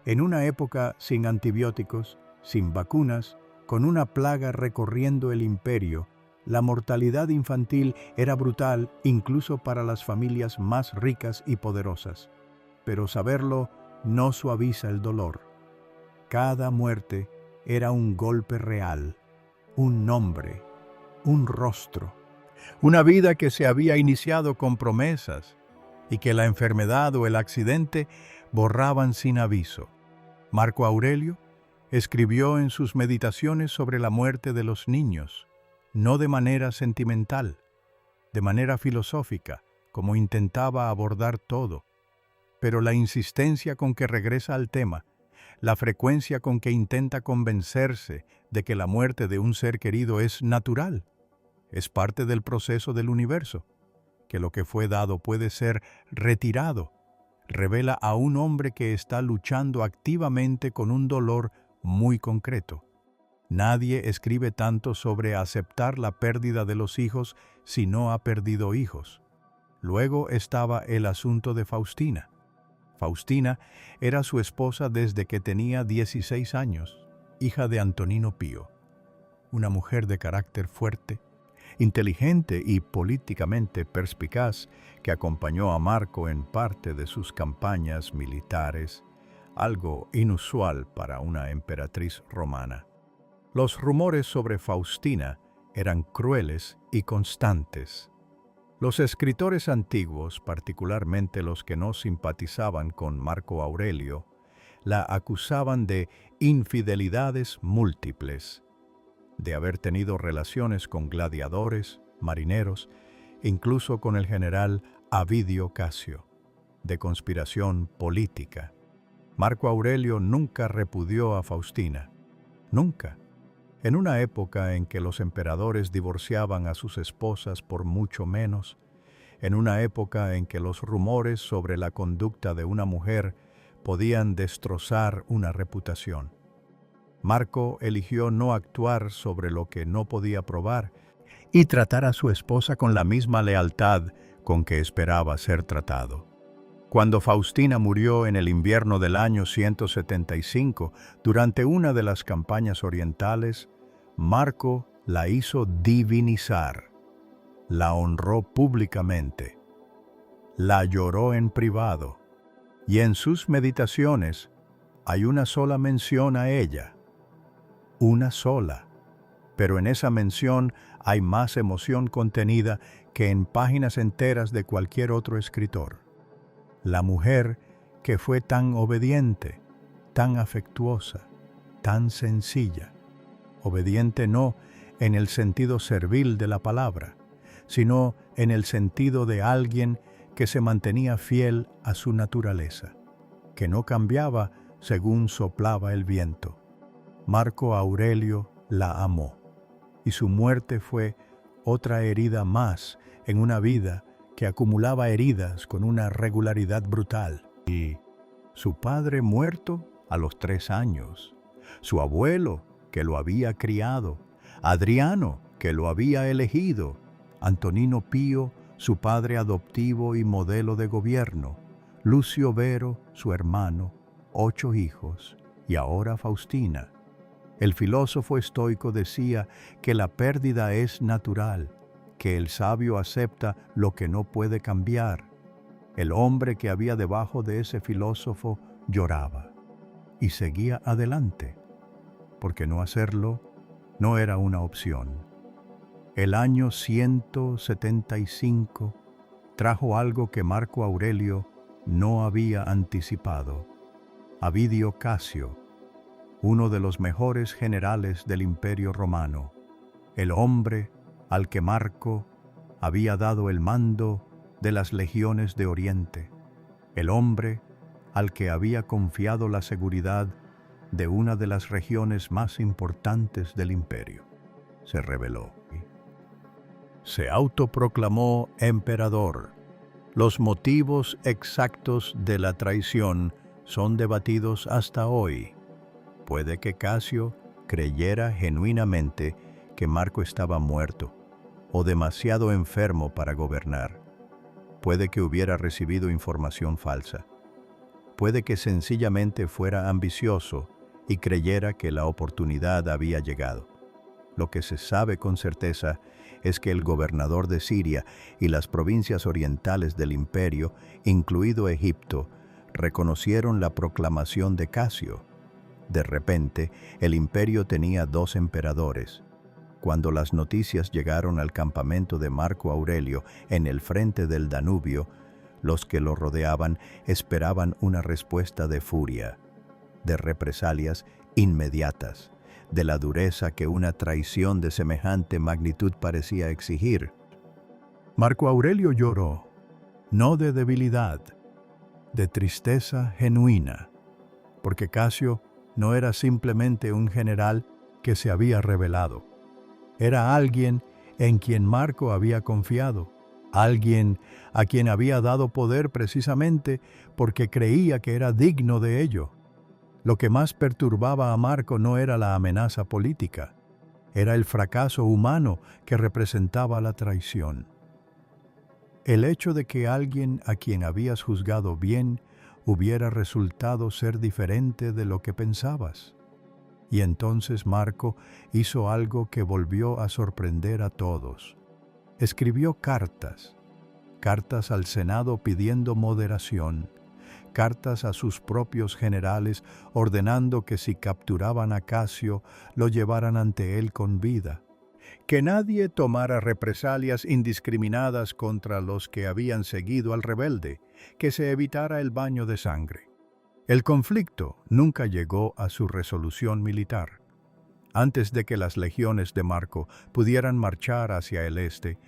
En una época sin antibióticos, sin vacunas, con una plaga recorriendo el imperio, la mortalidad infantil era brutal incluso para las familias más ricas y poderosas. Pero saberlo no suaviza el dolor. Cada muerte era un golpe real, un nombre, un rostro. Una vida que se había iniciado con promesas y que la enfermedad o el accidente borraban sin aviso. Marco Aurelio escribió en sus meditaciones sobre la muerte de los niños, no de manera sentimental, de manera filosófica, como intentaba abordar todo, pero la insistencia con que regresa al tema, la frecuencia con que intenta convencerse de que la muerte de un ser querido es natural, es parte del proceso del universo, que lo que fue dado puede ser retirado, revela a un hombre que está luchando activamente con un dolor muy concreto. Nadie escribe tanto sobre aceptar la pérdida de los hijos si no ha perdido hijos. Luego estaba el asunto de Faustina. Faustina era su esposa desde que tenía 16 años, hija de Antonino Pío, una mujer de carácter fuerte, inteligente y políticamente perspicaz que acompañó a Marco en parte de sus campañas militares, algo inusual para una emperatriz romana. Los rumores sobre Faustina eran crueles y constantes. Los escritores antiguos, particularmente los que no simpatizaban con Marco Aurelio, la acusaban de infidelidades múltiples, de haber tenido relaciones con gladiadores, marineros, incluso con el general Avidio Casio, de conspiración política. Marco Aurelio nunca repudió a Faustina, nunca. En una época en que los emperadores divorciaban a sus esposas por mucho menos, en una época en que los rumores sobre la conducta de una mujer podían destrozar una reputación. Marco eligió no actuar sobre lo que no podía probar y tratar a su esposa con la misma lealtad con que esperaba ser tratado. Cuando Faustina murió en el invierno del año 175, durante una de las campañas orientales, Marco la hizo divinizar, la honró públicamente, la lloró en privado, y en sus meditaciones hay una sola mención a ella, una sola, pero en esa mención hay más emoción contenida que en páginas enteras de cualquier otro escritor. La mujer que fue tan obediente, tan afectuosa, tan sencilla. Obediente no en el sentido servil de la palabra, sino en el sentido de alguien que se mantenía fiel a su naturaleza, que no cambiaba según soplaba el viento. Marco Aurelio la amó, y su muerte fue otra herida más en una vida que acumulaba heridas con una regularidad brutal. Y su padre muerto a los 3 años, su abuelo que lo había criado, Adriano que lo había elegido, Antonino Pío, su padre adoptivo y modelo de gobierno, Lucio Vero, su hermano, 8 hijos, y ahora Faustina. El filósofo estoico decía que la pérdida es natural, que el sabio acepta lo que no puede cambiar. El hombre que había debajo de ese filósofo lloraba y seguía adelante, porque no hacerlo no era una opción. El año 175 trajo algo que Marco Aurelio no había anticipado. Avidio Casio, uno de los mejores generales del Imperio Romano, el hombre al que Marco había dado el mando de las legiones de Oriente, el hombre al que había confiado la seguridad de una de las regiones más importantes del imperio, se rebeló. Se autoproclamó emperador. Los motivos exactos de la traición son debatidos hasta hoy. Puede que Casio creyera genuinamente que Marco estaba muerto o demasiado enfermo para gobernar. Puede que hubiera recibido información falsa. Puede que sencillamente fuera ambicioso y creyera que la oportunidad había llegado. Lo que se sabe con certeza es que el gobernador de Siria y las provincias orientales del imperio, incluido Egipto, reconocieron la proclamación de Casio. De repente, el imperio tenía 2 emperadores. Cuando las noticias llegaron al campamento de Marco Aurelio en el frente del Danubio, los que lo rodeaban esperaban una respuesta de furia, de represalias inmediatas, de la dureza que una traición de semejante magnitud parecía exigir. Marco Aurelio lloró, no de debilidad, de tristeza genuina, porque Casio no era simplemente un general que se había rebelado. Era alguien en quien Marco había confiado, alguien a quien había dado poder precisamente porque creía que era digno de ello. Lo que más perturbaba a Marco no era la amenaza política, era el fracaso humano que representaba la traición. El hecho de que alguien a quien habías juzgado bien hubiera resultado ser diferente de lo que pensabas. Y entonces Marco hizo algo que volvió a sorprender a todos. Escribió cartas al Senado pidiendo moderación, cartas a sus propios generales ordenando que si capturaban a Casio, lo llevaran ante él con vida, que nadie tomara represalias indiscriminadas contra los que habían seguido al rebelde, que se evitara el baño de sangre. El conflicto nunca llegó a su resolución militar. Antes de que las legiones de Marco pudieran marchar hacia el este,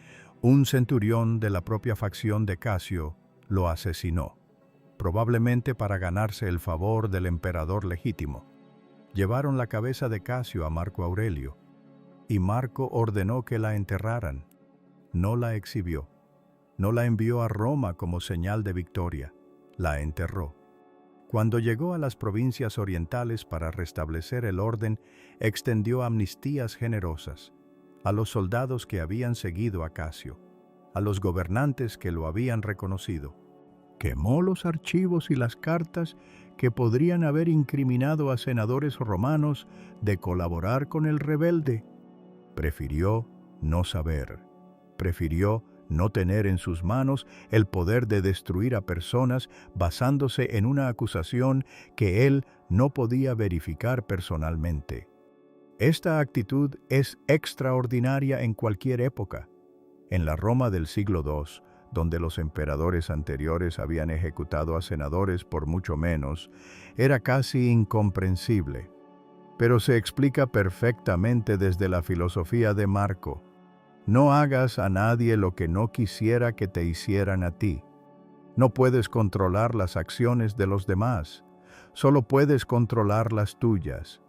un centurión de la propia facción de Casio lo asesinó, probablemente para ganarse el favor del emperador legítimo. Llevaron la cabeza de Casio a Marco Aurelio, y Marco ordenó que la enterraran. No la exhibió, no la envió a Roma como señal de victoria, la enterró. Cuando llegó a las provincias orientales para restablecer el orden, extendió amnistías generosas a los soldados que habían seguido a Casio, a los gobernantes que lo habían reconocido. Quemó los archivos y las cartas que podrían haber incriminado a senadores romanos de colaborar con el rebelde. Prefirió no saber, prefirió no tener en sus manos el poder de destruir a personas basándose en una acusación que él no podía verificar personalmente. Esta actitud es extraordinaria en cualquier época. En la Roma del siglo II, donde los emperadores anteriores habían ejecutado a senadores por mucho menos, era casi incomprensible. Pero se explica perfectamente desde la filosofía de Marco. No hagas a nadie lo que no quisiera que te hicieran a ti. No puedes controlar las acciones de los demás, solo puedes controlar las tuyas.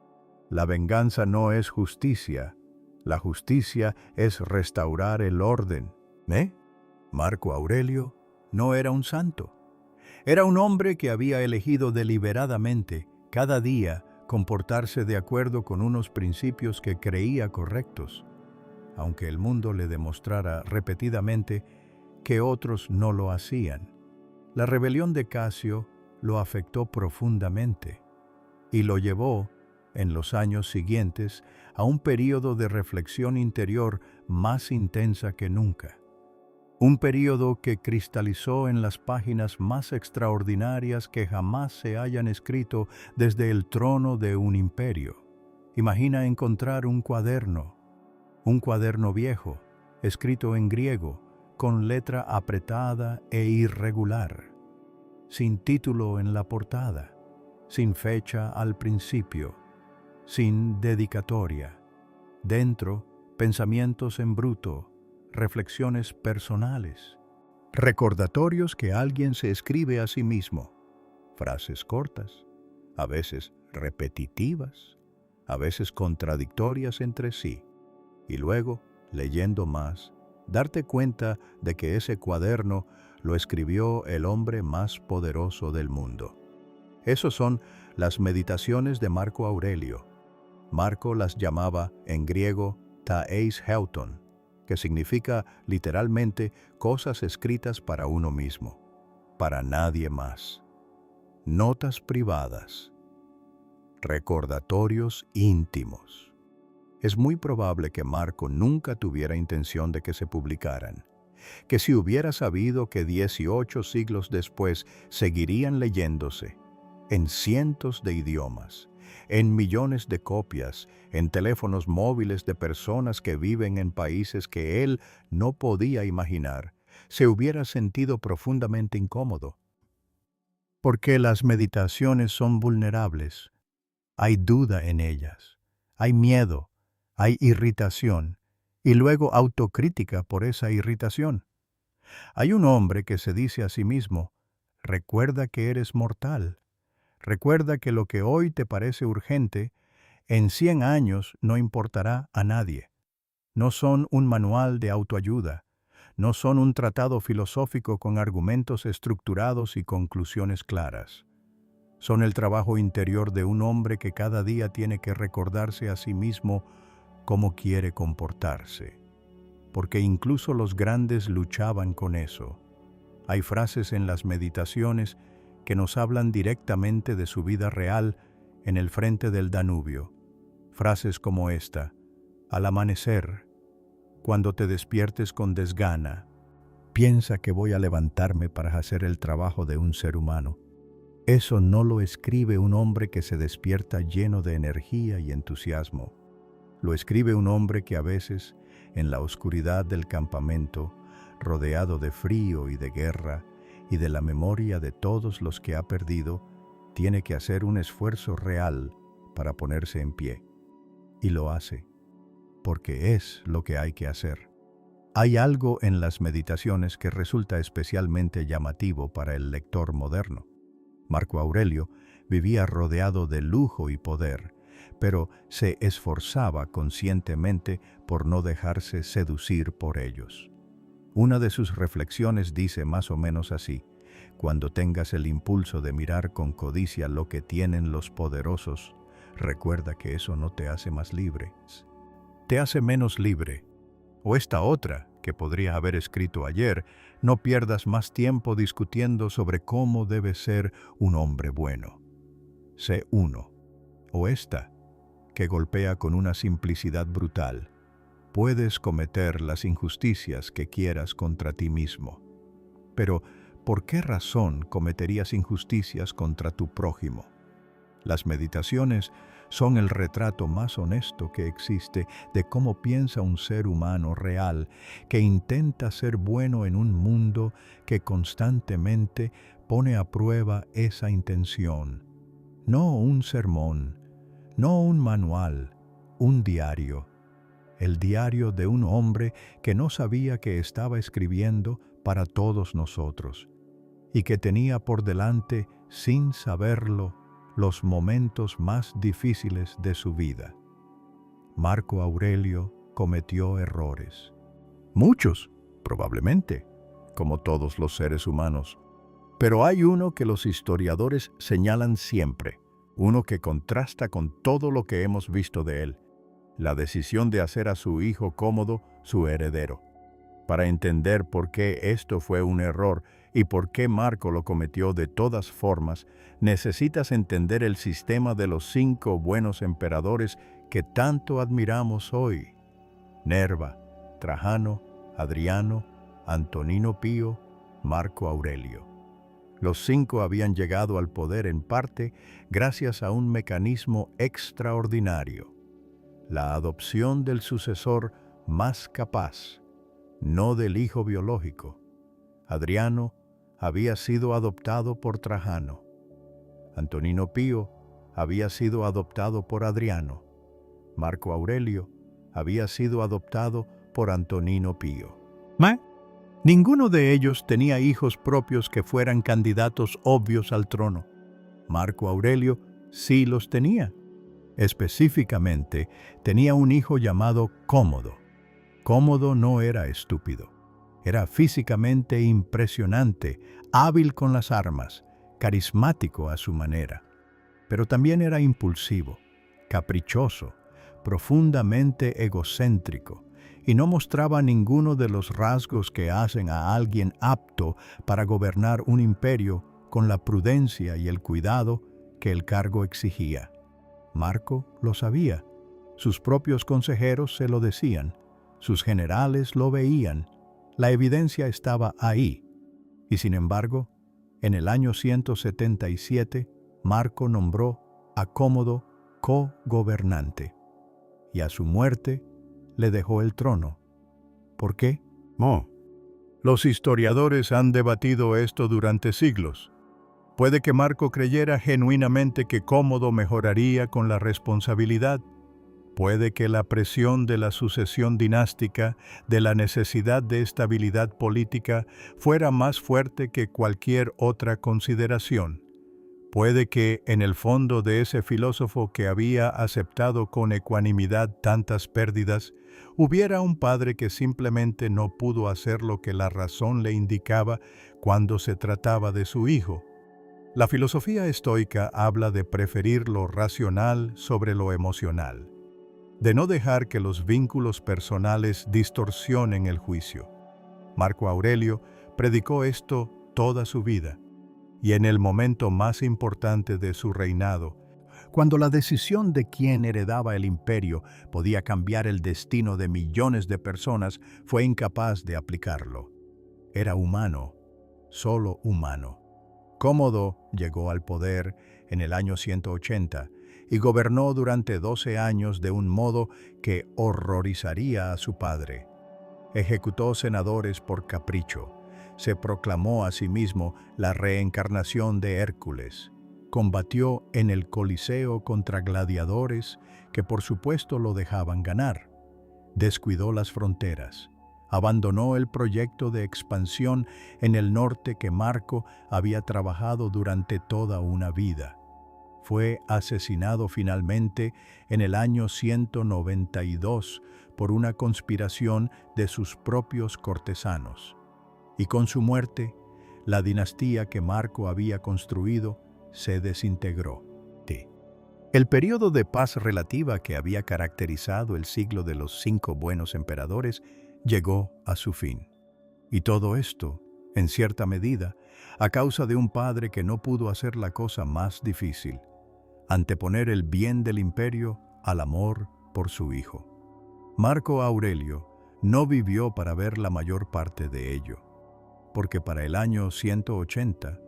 La venganza no es justicia, la justicia es restaurar el orden. Marco Aurelio no era un santo. Era un hombre que había elegido deliberadamente, cada día, comportarse de acuerdo con unos principios que creía correctos, aunque el mundo le demostrara repetidamente que otros no lo hacían. La rebelión de Casio lo afectó profundamente y lo llevó, en los años siguientes, a un período de reflexión interior más intensa que nunca. Un período que cristalizó en las páginas más extraordinarias que jamás se hayan escrito desde el trono de un imperio. Imagina encontrar un cuaderno viejo, escrito en griego, con letra apretada e irregular, sin título en la portada, sin fecha al principio, sin dedicatoria. Dentro, pensamientos en bruto, reflexiones personales, recordatorios que alguien se escribe a sí mismo, frases cortas, a veces repetitivas, a veces contradictorias entre sí, y luego, leyendo más, darte cuenta de que ese cuaderno lo escribió el hombre más poderoso del mundo. Esos son las meditaciones de Marco Aurelio. Marco las llamaba en griego taeis heuton, que significa literalmente cosas escritas para uno mismo, para nadie más. Notas privadas. Recordatorios íntimos. Es muy probable que Marco nunca tuviera intención de que se publicaran, que si hubiera sabido que 18 siglos después seguirían leyéndose, en cientos de idiomas, en millones de copias, en teléfonos móviles de personas que viven en países que él no podía imaginar, se hubiera sentido profundamente incómodo. Porque las meditaciones son vulnerables. Hay duda en ellas, hay miedo, hay irritación y luego autocrítica por esa irritación. Hay un hombre que se dice a sí mismo, recuerda que eres mortal, recuerda que lo que hoy te parece urgente, en 100 años no importará a nadie. No son un manual de autoayuda, no son un tratado filosófico con argumentos estructurados y conclusiones claras. Son el trabajo interior de un hombre que cada día tiene que recordarse a sí mismo cómo quiere comportarse. Porque incluso los grandes luchaban con eso. Hay frases en las meditaciones que nos hablan directamente de su vida real en el frente del Danubio. Frases como esta: al amanecer, cuando te despiertes con desgana, piensa que voy a levantarme para hacer el trabajo de un ser humano. Eso no lo escribe un hombre que se despierta lleno de energía y entusiasmo. Lo escribe un hombre que a veces, en la oscuridad del campamento, rodeado de frío y de guerra, y de la memoria de todos los que ha perdido, tiene que hacer un esfuerzo real para ponerse en pie. Y lo hace, porque es lo que hay que hacer. Hay algo en las meditaciones que resulta especialmente llamativo para el lector moderno. Marco Aurelio vivía rodeado de lujo y poder, pero se esforzaba conscientemente por no dejarse seducir por ellos. Una de sus reflexiones dice más o menos así: cuando tengas el impulso de mirar con codicia lo que tienen los poderosos, recuerda que eso no te hace más libre, te hace menos libre. O esta otra, que podría haber escrito ayer: no pierdas más tiempo discutiendo sobre cómo debe ser un hombre bueno. Sé uno. O esta, que golpea con una simplicidad brutal: puedes cometer las injusticias que quieras contra ti mismo. Pero, ¿por qué razón cometerías injusticias contra tu prójimo? Las meditaciones son el retrato más honesto que existe de cómo piensa un ser humano real que intenta ser bueno en un mundo que constantemente pone a prueba esa intención. No un sermón, no un manual, un diario. El diario de un hombre que no sabía que estaba escribiendo para todos nosotros y que tenía por delante, sin saberlo, los momentos más difíciles de su vida. Marco Aurelio cometió errores. Muchos, probablemente, como todos los seres humanos. Pero hay uno que los historiadores señalan siempre, uno que contrasta con todo lo que hemos visto de él: la decisión de hacer a su hijo Cómodo su heredero. Para entender por qué esto fue un error y por qué Marco lo cometió de todas formas, necesitas entender el sistema de los 5 buenos emperadores que tanto admiramos hoy: Nerva, Trajano, Adriano, Antonino Pío, Marco Aurelio. Los 5 habían llegado al poder en parte gracias a un mecanismo extraordinario: la adopción del sucesor más capaz, no del hijo biológico. Adriano había sido adoptado por Trajano. Antonino Pío había sido adoptado por Adriano. Marco Aurelio había sido adoptado por Antonino Pío. Ninguno de ellos tenía hijos propios que fueran candidatos obvios al trono. Marco Aurelio sí los tenía. Específicamente, tenía un hijo llamado Cómodo. Cómodo no era estúpido. Era físicamente impresionante, hábil con las armas, carismático a su manera, pero también era impulsivo, caprichoso, profundamente egocéntrico, y no mostraba ninguno de los rasgos que hacen a alguien apto para gobernar un imperio con la prudencia y el cuidado que el cargo exigía. Marco lo sabía, sus propios consejeros se lo decían, sus generales lo veían, la evidencia estaba ahí, y sin embargo, en el año 177, Marco nombró a Cómodo co-gobernante, y a su muerte le dejó el trono. ¿Por qué? Los historiadores han debatido esto durante siglos. Puede que Marco creyera genuinamente que Cómodo mejoraría con la responsabilidad. Puede que la presión de la sucesión dinástica, de la necesidad de estabilidad política, fuera más fuerte que cualquier otra consideración. Puede que, en el fondo de ese filósofo que había aceptado con ecuanimidad tantas pérdidas, hubiera un padre que simplemente no pudo hacer lo que la razón le indicaba cuando se trataba de su hijo. La filosofía estoica habla de preferir lo racional sobre lo emocional, de no dejar que los vínculos personales distorsionen el juicio. Marco Aurelio predicó esto toda su vida, y en el momento más importante de su reinado, cuando la decisión de quién heredaba el imperio podía cambiar el destino de millones de personas, fue incapaz de aplicarlo. Era humano, solo humano. Cómodo llegó al poder en el año 180 y gobernó durante 12 años de un modo que horrorizaría a su padre. Ejecutó senadores por capricho, se proclamó a sí mismo la reencarnación de Hércules, combatió en el Coliseo contra gladiadores que por supuesto lo dejaban ganar, descuidó las fronteras, abandonó el proyecto de expansión en el norte que Marco había trabajado durante toda una vida. Fue asesinado finalmente en el año 192 por una conspiración de sus propios cortesanos. Y con su muerte, la dinastía que Marco había construido se desintegró. El periodo de paz relativa que había caracterizado el siglo de los 5 buenos emperadores llegó a su fin. Y todo esto, en cierta medida, a causa de un padre que no pudo hacer la cosa más difícil: anteponer el bien del imperio al amor por su hijo. Marco Aurelio no vivió para ver la mayor parte de ello, porque para el año 180,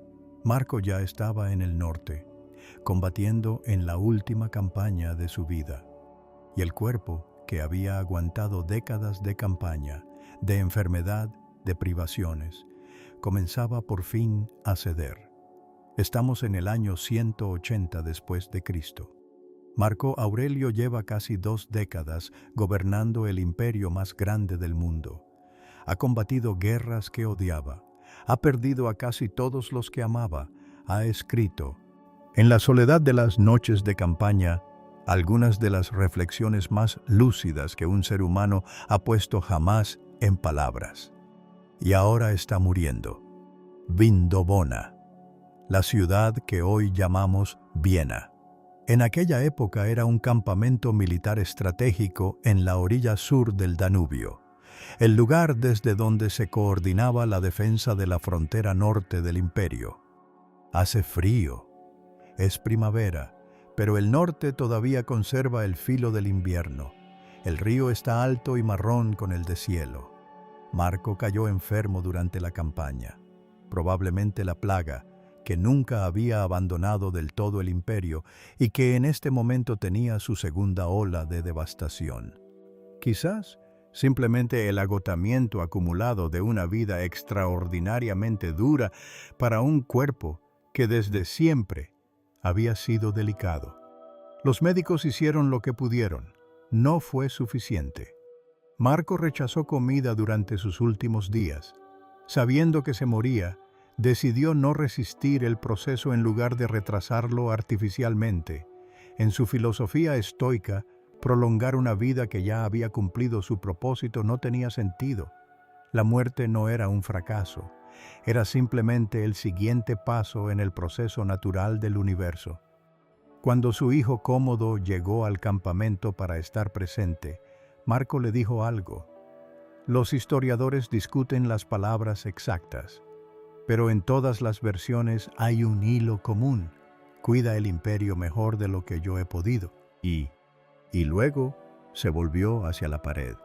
Marco ya estaba en el norte, combatiendo en la última campaña de su vida, y el cuerpo, que había aguantado décadas de campaña, de enfermedad, de privaciones, comenzaba por fin a ceder. Estamos en el año 180 después de Cristo. Marco Aurelio lleva casi 2 décadas gobernando el imperio más grande del mundo. Ha combatido guerras que odiaba, ha perdido a casi todos los que amaba, ha escrito, en la soledad de las noches de campaña, algunas de las reflexiones más lúcidas que un ser humano ha puesto jamás en palabras. Y ahora está muriendo. Vindobona, la ciudad que hoy llamamos Viena. En aquella época era un campamento militar estratégico en la orilla sur del Danubio, el lugar desde donde se coordinaba la defensa de la frontera norte del imperio. Hace frío, es primavera, pero el norte todavía conserva el filo del invierno. El río está alto y marrón con el deshielo. Marco cayó enfermo durante la campaña. Probablemente la plaga, que nunca había abandonado del todo el imperio y que en este momento tenía su segunda ola de devastación. Quizás simplemente el agotamiento acumulado de una vida extraordinariamente dura para un cuerpo que desde siempre había sido delicado. Los médicos hicieron lo que pudieron. No fue suficiente. Marco rechazó comida durante sus últimos días. Sabiendo que se moría, decidió no resistir el proceso en lugar de retrasarlo artificialmente. En su filosofía estoica, prolongar una vida que ya había cumplido su propósito no tenía sentido. La muerte no era un fracaso, era simplemente el siguiente paso en el proceso natural del universo. Cuando su hijo Cómodo llegó al campamento para estar presente, Marco le dijo algo. Los historiadores discuten las palabras exactas, pero en todas las versiones hay un hilo común. Cuida el imperio mejor de lo que yo he podido. Y luego se volvió hacia la pared.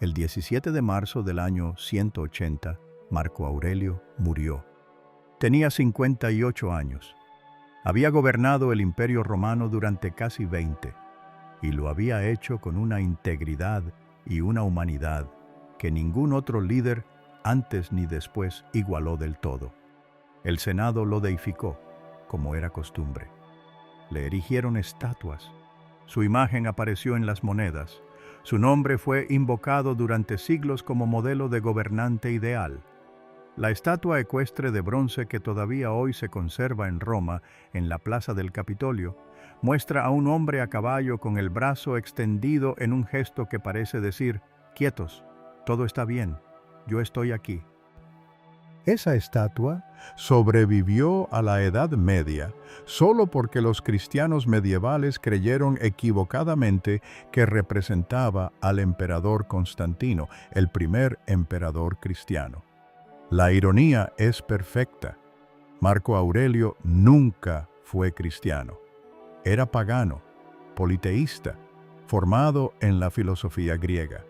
El 17 de marzo del año 180, Marco Aurelio murió. Tenía 58 años. Había gobernado el Imperio Romano durante casi 20, y lo había hecho con una integridad y una humanidad que ningún otro líder antes ni después igualó del todo. El Senado lo deificó, como era costumbre. Le erigieron estatuas. Su imagen apareció en las monedas. Su nombre fue invocado durante siglos como modelo de gobernante ideal. La estatua ecuestre de bronce que todavía hoy se conserva en Roma, en la Plaza del Capitolio, muestra a un hombre a caballo con el brazo extendido en un gesto que parece decir: «Quietos, todo está bien, yo estoy aquí». Esa estatua sobrevivió a la Edad Media solo porque los cristianos medievales creyeron equivocadamente que representaba al emperador Constantino, el primer emperador cristiano. La ironía es perfecta. Marco Aurelio nunca fue cristiano. Era pagano, politeísta, formado en la filosofía griega.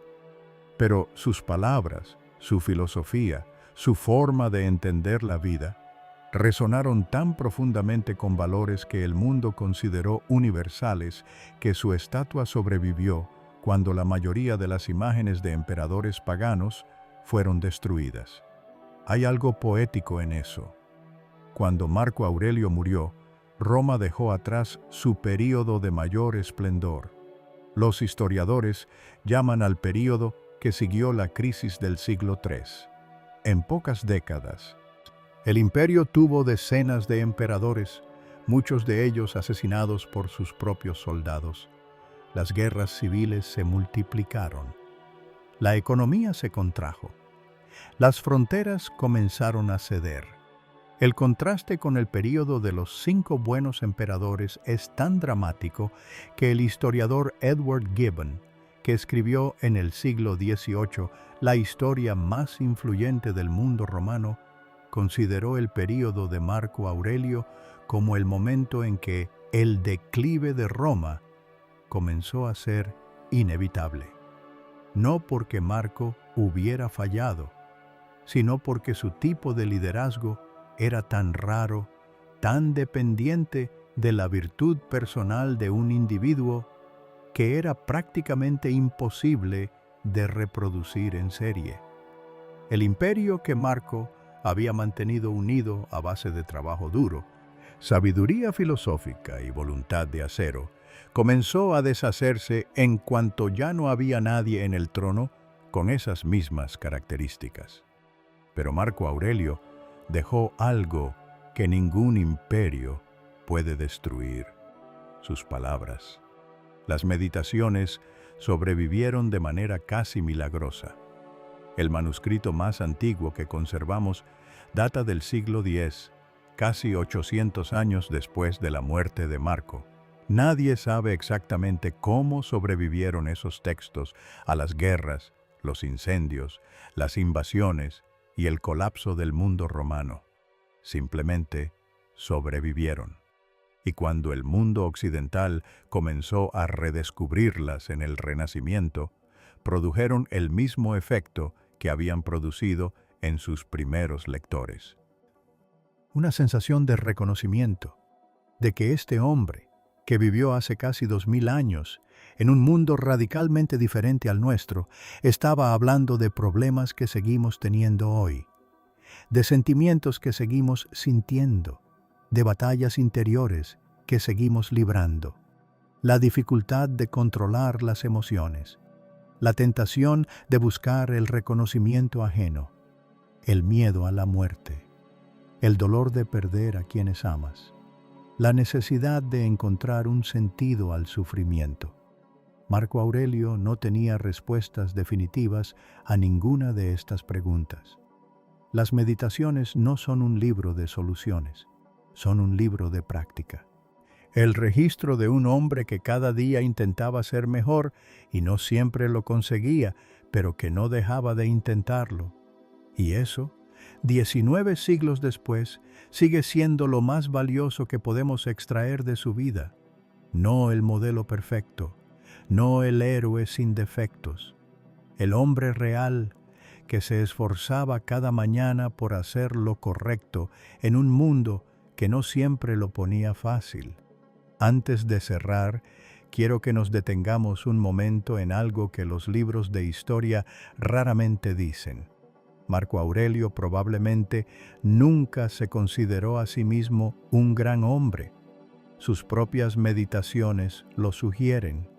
Pero sus palabras, su filosofía, su forma de entender la vida, resonaron tan profundamente con valores que el mundo consideró universales que su estatua sobrevivió cuando la mayoría de las imágenes de emperadores paganos fueron destruidas. Hay algo poético en eso. Cuando Marco Aurelio murió, Roma dejó atrás su período de mayor esplendor. Los historiadores llaman al período que siguió la crisis del siglo III. En pocas décadas, el imperio tuvo decenas de emperadores, muchos de ellos asesinados por sus propios soldados. Las guerras civiles se multiplicaron. La economía se contrajo. Las fronteras comenzaron a ceder. El contraste con el período de los 5 buenos emperadores es tan dramático que el historiador Edward Gibbon, que escribió en el siglo XVIII la historia más influyente del mundo romano, consideró el período de Marco Aurelio como el momento en que el declive de Roma comenzó a ser inevitable. No porque Marco hubiera fallado, sino porque su tipo de liderazgo era tan raro, tan dependiente de la virtud personal de un individuo, que era prácticamente imposible de reproducir en serie. El imperio que Marco había mantenido unido a base de trabajo duro, sabiduría filosófica y voluntad de acero, comenzó a deshacerse en cuanto ya no había nadie en el trono con esas mismas características. Pero Marco Aurelio dejó algo que ningún imperio puede destruir: sus palabras. Las meditaciones sobrevivieron de manera casi milagrosa. El manuscrito más antiguo que conservamos data del siglo X, casi 800 años después de la muerte de Marco. Nadie sabe exactamente cómo sobrevivieron esos textos a las guerras, los incendios, las invasiones y el colapso del mundo romano. Simplemente sobrevivieron. Y cuando el mundo occidental comenzó a redescubrirlas en el Renacimiento, produjeron el mismo efecto que habían producido en sus primeros lectores. Una sensación de reconocimiento, de que este hombre, que vivió hace casi 2000 años, en un mundo radicalmente diferente al nuestro, estaba hablando de problemas que seguimos teniendo hoy, de sentimientos que seguimos sintiendo, de batallas interiores que seguimos librando, la dificultad de controlar las emociones, la tentación de buscar el reconocimiento ajeno, el miedo a la muerte, el dolor de perder a quienes amas, la necesidad de encontrar un sentido al sufrimiento. Marco Aurelio no tenía respuestas definitivas a ninguna de estas preguntas. Las meditaciones no son un libro de soluciones, son un libro de práctica. El registro de un hombre que cada día intentaba ser mejor y no siempre lo conseguía, pero que no dejaba de intentarlo. Y eso, 19 siglos después, sigue siendo lo más valioso que podemos extraer de su vida. No el modelo perfecto, no el héroe sin defectos. El hombre real que se esforzaba cada mañana por hacer lo correcto en un mundo que no siempre lo ponía fácil. Antes de cerrar, quiero que nos detengamos un momento en algo que los libros de historia raramente dicen. Marco Aurelio probablemente nunca se consideró a sí mismo un gran hombre. Sus propias meditaciones lo sugieren.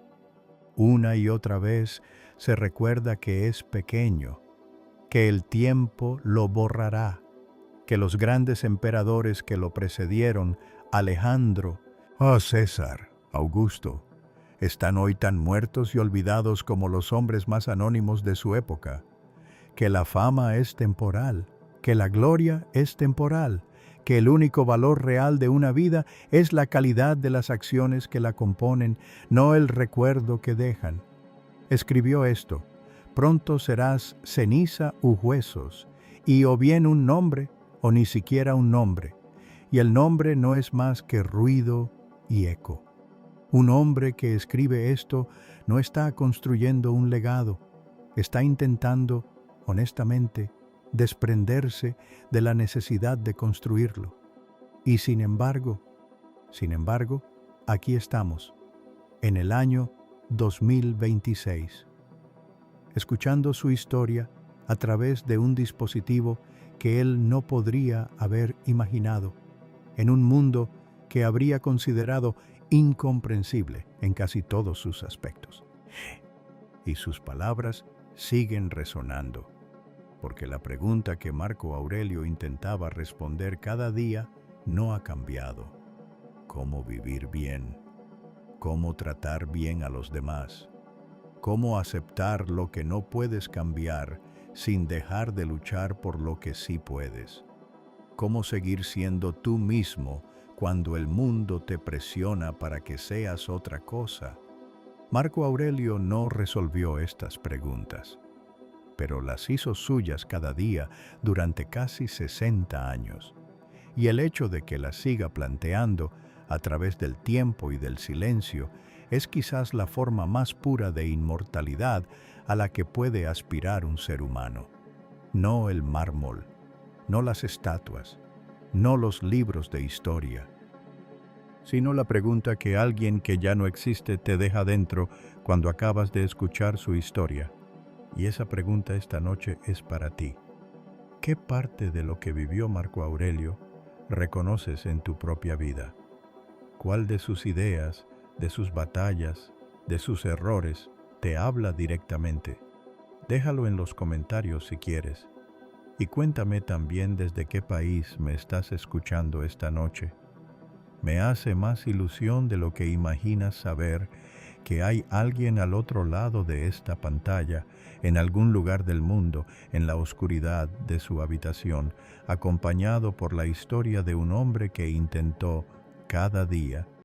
Una y otra vez se recuerda que es pequeño, que el tiempo lo borrará, que los grandes emperadores que lo precedieron, Alejandro, César, Augusto, están hoy tan muertos y olvidados como los hombres más anónimos de su época, que la fama es temporal, que la gloria es temporal, que el único valor real de una vida es la calidad de las acciones que la componen, no el recuerdo que dejan. Escribió esto: pronto serás ceniza u huesos, y o bien un nombre o ni siquiera un nombre, y el nombre no es más que ruido y eco. Un hombre que escribe esto no está construyendo un legado, está intentando, honestamente, desprenderse de la necesidad de construirlo. Y sin embargo, aquí estamos, en el año 2026, escuchando su historia a través de un dispositivo que él no podría haber imaginado, en un mundo que habría considerado incomprensible en casi todos sus aspectos. Y sus palabras siguen resonando, porque la pregunta que Marco Aurelio intentaba responder cada día no ha cambiado. ¿Cómo vivir bien? ¿Cómo tratar bien a los demás? ¿Cómo aceptar lo que no puedes cambiar sin dejar de luchar por lo que sí puedes? ¿Cómo seguir siendo tú mismo cuando el mundo te presiona para que seas otra cosa? Marco Aurelio no resolvió estas preguntas, pero las hizo suyas cada día durante casi 60 años. Y el hecho de que las siga planteando a través del tiempo y del silencio es quizás la forma más pura de inmortalidad a la que puede aspirar un ser humano. No el mármol, no las estatuas, no los libros de historia, sino la pregunta que alguien que ya no existe te deja dentro cuando acabas de escuchar su historia. Y esa pregunta esta noche es para ti. ¿Qué parte de lo que vivió Marco Aurelio reconoces en tu propia vida? ¿Cuál de sus ideas, de sus batallas, de sus errores te habla directamente? Déjalo en los comentarios si quieres. Y cuéntame también desde qué país me estás escuchando esta noche. Me hace más ilusión de lo que imaginas saber que hay alguien al otro lado de esta pantalla, en algún lugar del mundo, en la oscuridad de su habitación, acompañado por la historia de un hombre que intentó cada día